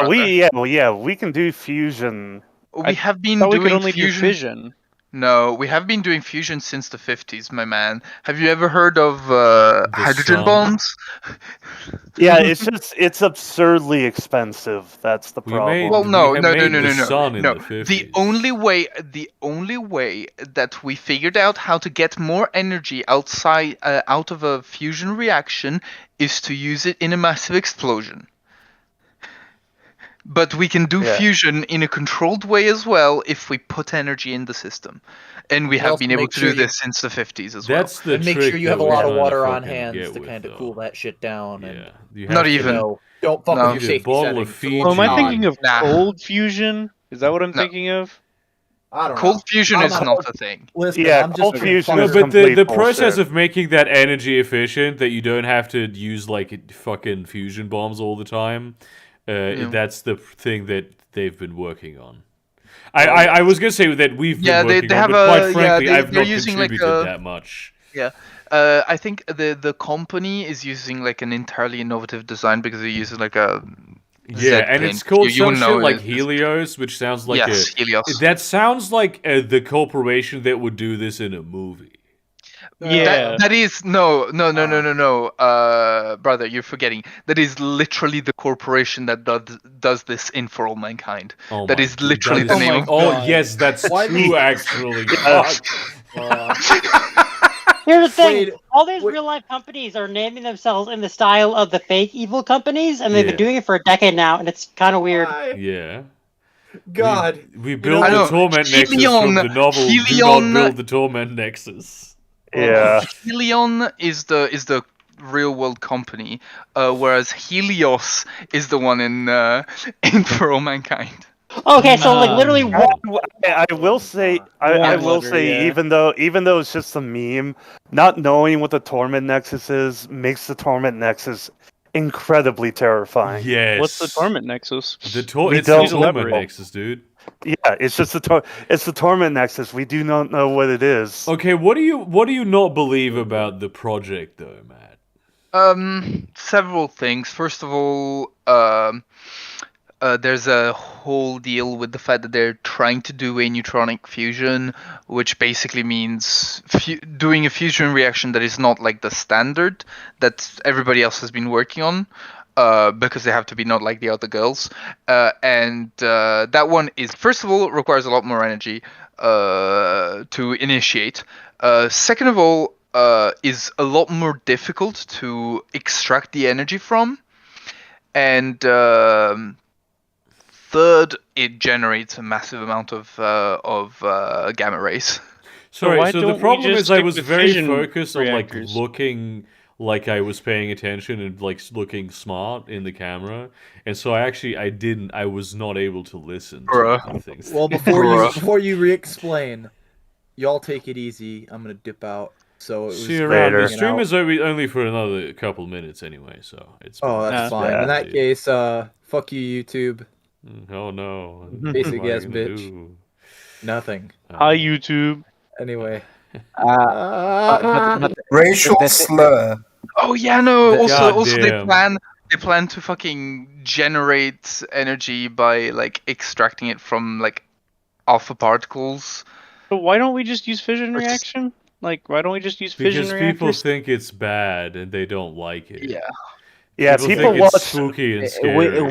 time, we can do fusion. We have been thought we doing could only fusion. do fission. No, we have been doing fusion since the 50s, my man. Have you ever heard of hydrogen sun? bombs? Yeah, it's absurdly expensive. That's the problem. Well, no. The The only way that we figured out how to get more energy out of a fusion reaction is to use it in a massive explosion. But we can do fusion in a controlled way as well if we put energy in the system. And we have been able to do this since the 50s as well. That's the and make trick sure you have a that we're lot of trying to water on fucking hands get to with, kind of though. cool that shit down. Yeah, And, you Not have to- even. don't fuck No. with You your need a safety bottle of settings. Fiji. Oh, am I Nah. thinking of Nah. cold fusion? Is that what I'm No. thinking of? I don't know. Cold fusion I'm is not- not a thing. Listen, Yeah, I'm just cold gonna fusion fuck is No, with- but the complete process bullshit. of making that energy efficient, that you don't have to use like fucking fusion bombs all the time, that's the thing that they've been working on. I was gonna say that we've been working on, but quite frankly, I've they're not using contributed that much. Yeah. I think the company is using like an entirely innovative design because they're using like a and it's called some shit like Helios, which sounds like Helios. That sounds like the corporation that would do this in a movie. Yeah. That is no, brother, you're forgetting. That is literally the corporation that does this in For All Mankind. Oh That my is literally God. the name. Oh yes, that's true. Actually, Here's the thing: Wait, all these real life companies are naming themselves in the style of the fake evil companies, and they've been doing it for a decade now, and it's kind of weird. yeah. God, We build the Torment Nexus from the novel Do Not Build the Torment Nexus. Yeah. Helion is the real world company, whereas Helios is the one in For All Mankind. Okay, so like literally, I will say, even though it's just a meme, not knowing what the Torment Nexus is makes the Torment Nexus incredibly terrifying. Yes. What's the Torment Nexus? It's the Torment Nexus, dude. Yeah, it's just it's the Torment Nexus. We do not know what it is. Okay, what do you not believe about the project though, Matt? Several things. First of all, there's a whole deal with the fact that they're trying to do a neutronic fusion, which basically means doing a fusion reaction that is not like the standard that everybody else has been working on, because they have to be not like the other girls. And that one is, first of all, requires a lot more energy to initiate. Second of all, is a lot more difficult to extract the energy from. And third, it generates a massive amount of gamma rays. Sorry, so the problem is I was very fission focused reactors? on like looking like I was paying attention and like looking smart in the camera, and so I was not able to listen to the things. Well, before you re-explain, y'all take it easy. I'm gonna dip out. So it was see you around. The stream is only for another couple minutes anyway, so it's. Oh, that's fine. In that case, fuck you, YouTube. Oh no. Basic ass bitch. Nothing. Hi, YouTube. Anyway. Racial slur. Oh yeah, no. Also, damn. they plan to fucking generate energy by like extracting it from like alpha particles. But why don't we just use fission reaction? Like, why don't we just use fission Because reactors? people think it's bad and they don't like it. Yeah. Yeah, people people think watch. it's spooky and scary.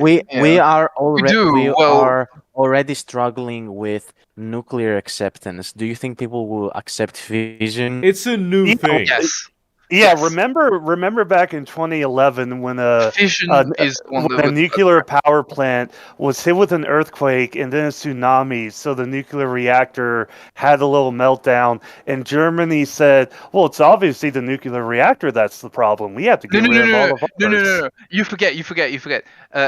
We are already well- are already struggling with nuclear acceptance. Do you think people will accept fission? It's a new thing. Yes. Yeah, remember back in 2011 when Fission is one when a nuclear power plant was hit with an earthquake and then a tsunami, so the nuclear reactor had a little meltdown, and Germany said, "Well, it's obviously the nuclear reactor that's the problem. We have to get rid of all of ours." No. You forget.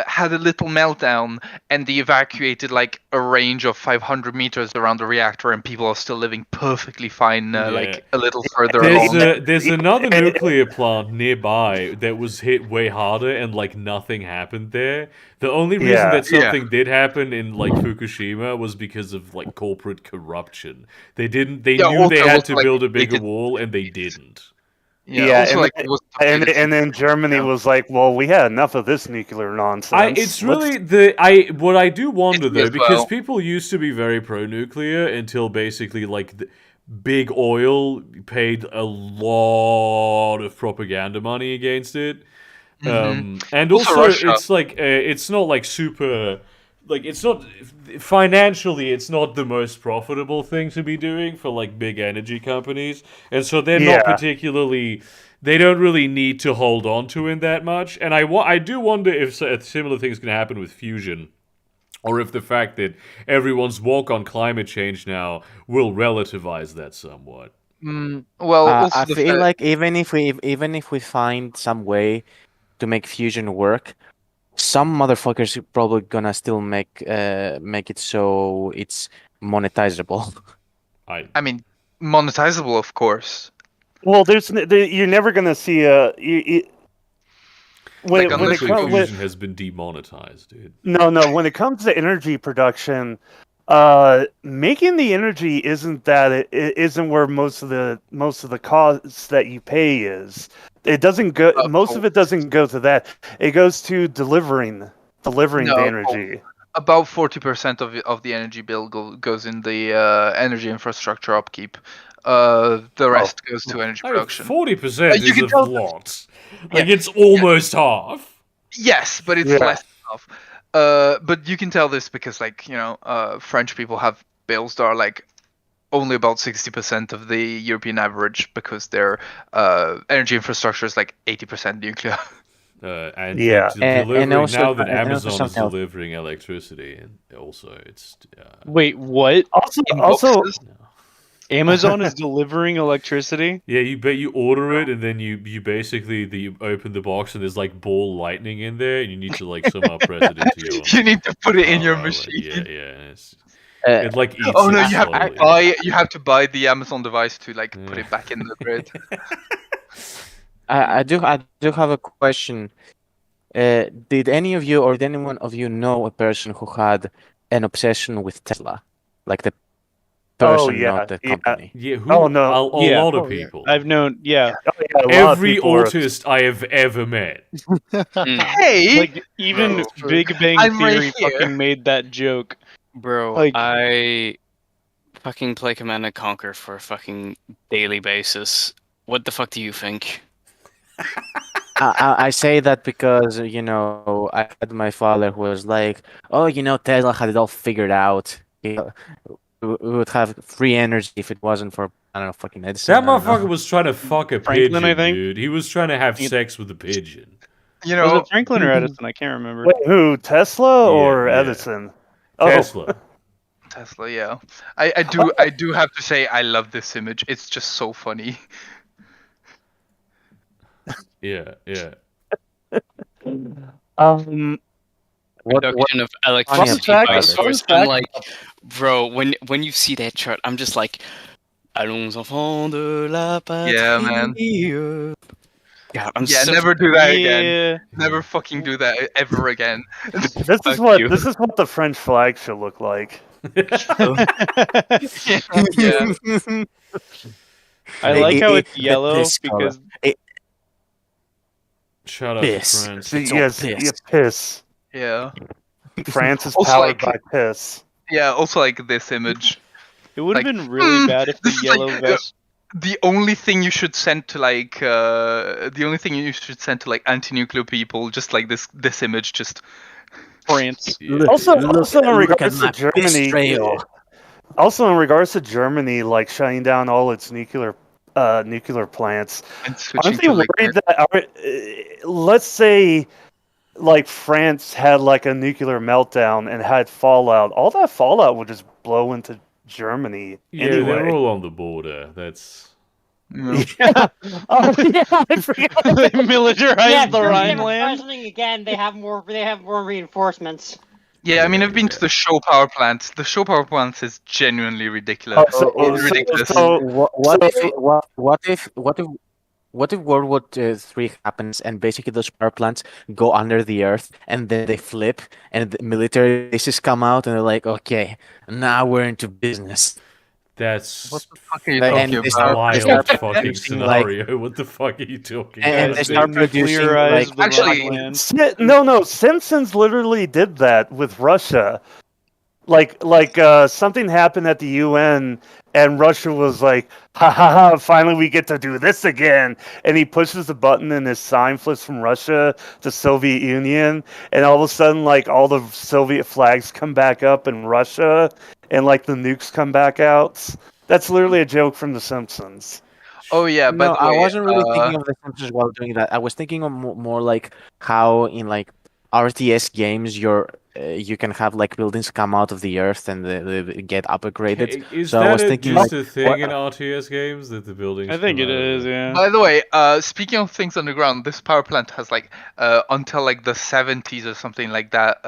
Had a little meltdown, and they evacuated like a range of 500 meters around the reactor, and people are still living perfectly fine, like a little further along. There's another nuclear plant nearby that was hit way harder, and like nothing happened there. The only reason that something did happen in like Fukushima was because of like corporate corruption. They knew they had to build a bigger wall, and they didn't. Yeah, and then Germany was like, "Well, we had enough of this nuclear nonsense." It's really what I do wonder though, because people used to be very pro-nuclear until basically like big oil paid a lot of propaganda money against it, and also it's like it's not like super. Like, it's not financially, it's not the most profitable thing to be doing for like big energy companies, and so they're not particularly. They don't really need to hold on to it that much, and I do wonder if a similar thing's going to happen with fusion, or if the fact that everyone's woke on climate change now will relativize that somewhat. Well, I feel like even if we find some way to make fusion work, some motherfuckers are probably gonna still make it so it's monetizable. I mean, monetizable, of course. Well, you're never gonna see when fusion has been demonetized, dude. No. When it comes to energy production, making the energy isn't where most of the costs that you pay is. It doesn't go. Most of it doesn't go to that. It goes to delivering the energy. About 40% of the energy bill goes in the energy infrastructure upkeep. The rest goes to energy production. 40% is a lot. Like it's almost half. Yes, but it's less than half. But you can tell this because, like, French people have bills that are like only about 60% of the European average because their energy infrastructure is like 80% nuclear. And also, now that Amazon is delivering electricity, and also it's wait, what? Also, Amazon is delivering electricity? Yeah, you order it, and then you basically you open the box, and there's like ball lightning in there, and you need to like somehow press it into your. You need to put it in your machine. It like eats oh no, you have to buy the Amazon device to like put it back in the grid. I do have a question. Did any of you or did anyone of you know a person who had an obsession with Tesla, like the person, not the company? Yeah. A lot of people. I've known. Yeah. Every autist I have ever met. Hey, like even Big Bang Theory fucking made that joke. Bro, like, I fucking play Command & Conquer for a fucking daily basis. What the fuck do you think? I say that because, I had my father who was like, oh, Tesla had it all figured out. We would have free energy if it wasn't for, I don't know, fucking Edison. That motherfucker was trying to fuck a Franklin, pigeon, I think. dude. He was trying to have sex with a pigeon. Was it Franklin or Edison? I can't remember. Wait, who? Tesla or Edison? Tesla. Tesla, yeah. I do have to say I love this image. It's just so funny. Yeah. Production of electricity by source. I'm like, bro, when you see that chart, I'm just like, allons enfants de la patrie. Yeah, man. God, never do that again. Never fucking do that ever again. This is what the French flag should look like. Yeah. I like how it's yellow because. Shut up, France. Yes, piss. Yeah. France is powered by piss. Yeah, also like this image. It would have been really bad if the yellow vest. The only thing you should send to like anti-nuclear people, just like this image, just France. Also in regards to Germany. Also in regards to Germany, like shutting down all its nuclear nuclear plants. And switching Aren't they to like worried that, let's say, like France had like a nuclear meltdown and had fallout, all that fallout would just blow into Germany Yeah, anyway. they're all on the border. That's Yeah. Oh yeah, I forgot. They militarize Yeah, the Germany ever Rhineland. tries something again, they have more reinforcements. Yeah, I mean, I've been to the show power plant. The show power plant is genuinely ridiculous. Ridiculous. What if World War III happens and basically those power plants go under the earth and then they flip and the military bases come out and they're like, okay, now we're into business. That's what the fuck are you Like, talking and they about? start wild fucking producing, like, scenario. What the fuck are you talking and about? they start dude? producing like Nuclearize the Actually, Rhineland. No, Simpsons literally did that with Russia. Like something happened at the UN and Russia was like, ha ha ha, finally we get to do this again. And he pushes the button and his sign flips from Russia to Soviet Union. And all of a sudden, like, all the Soviet flags come back up in Russia and, like, the nukes come back out. That's literally a joke from The Simpsons. Oh yeah, by No, the way, I wasn't really thinking of the Simpsons while doing that. I was thinking of more like how in like RTS games you can have like buildings come out of the earth and they get upgraded. Is So I that was thinking just like, a thing in RTS games that the buildings? I think come it out of is, the- yeah. by the way, speaking of things underground, this power plant has like until like the 70s or something like that.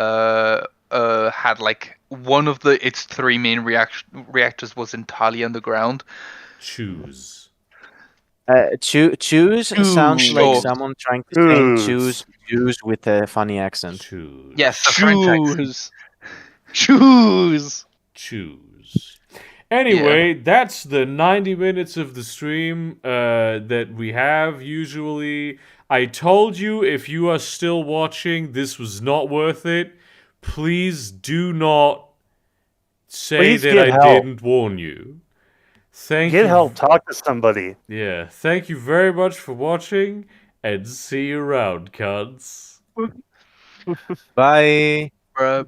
Had like one of its three main reactors was entirely underground. Choose. choose sounds like Sure. someone trying to say Choose. choose with a funny accent. Choose. Yes, the French accent. Choose. Anyway, that's the 90 minutes of the stream that we have usually. I told you, if you are still watching, this was not worth it. Please do not say Please that get I help. didn't warn you. Thank you. Get help, talk to somebody. Yeah, thank you very much for watching, and see you around, cunts. Bye. Bruh.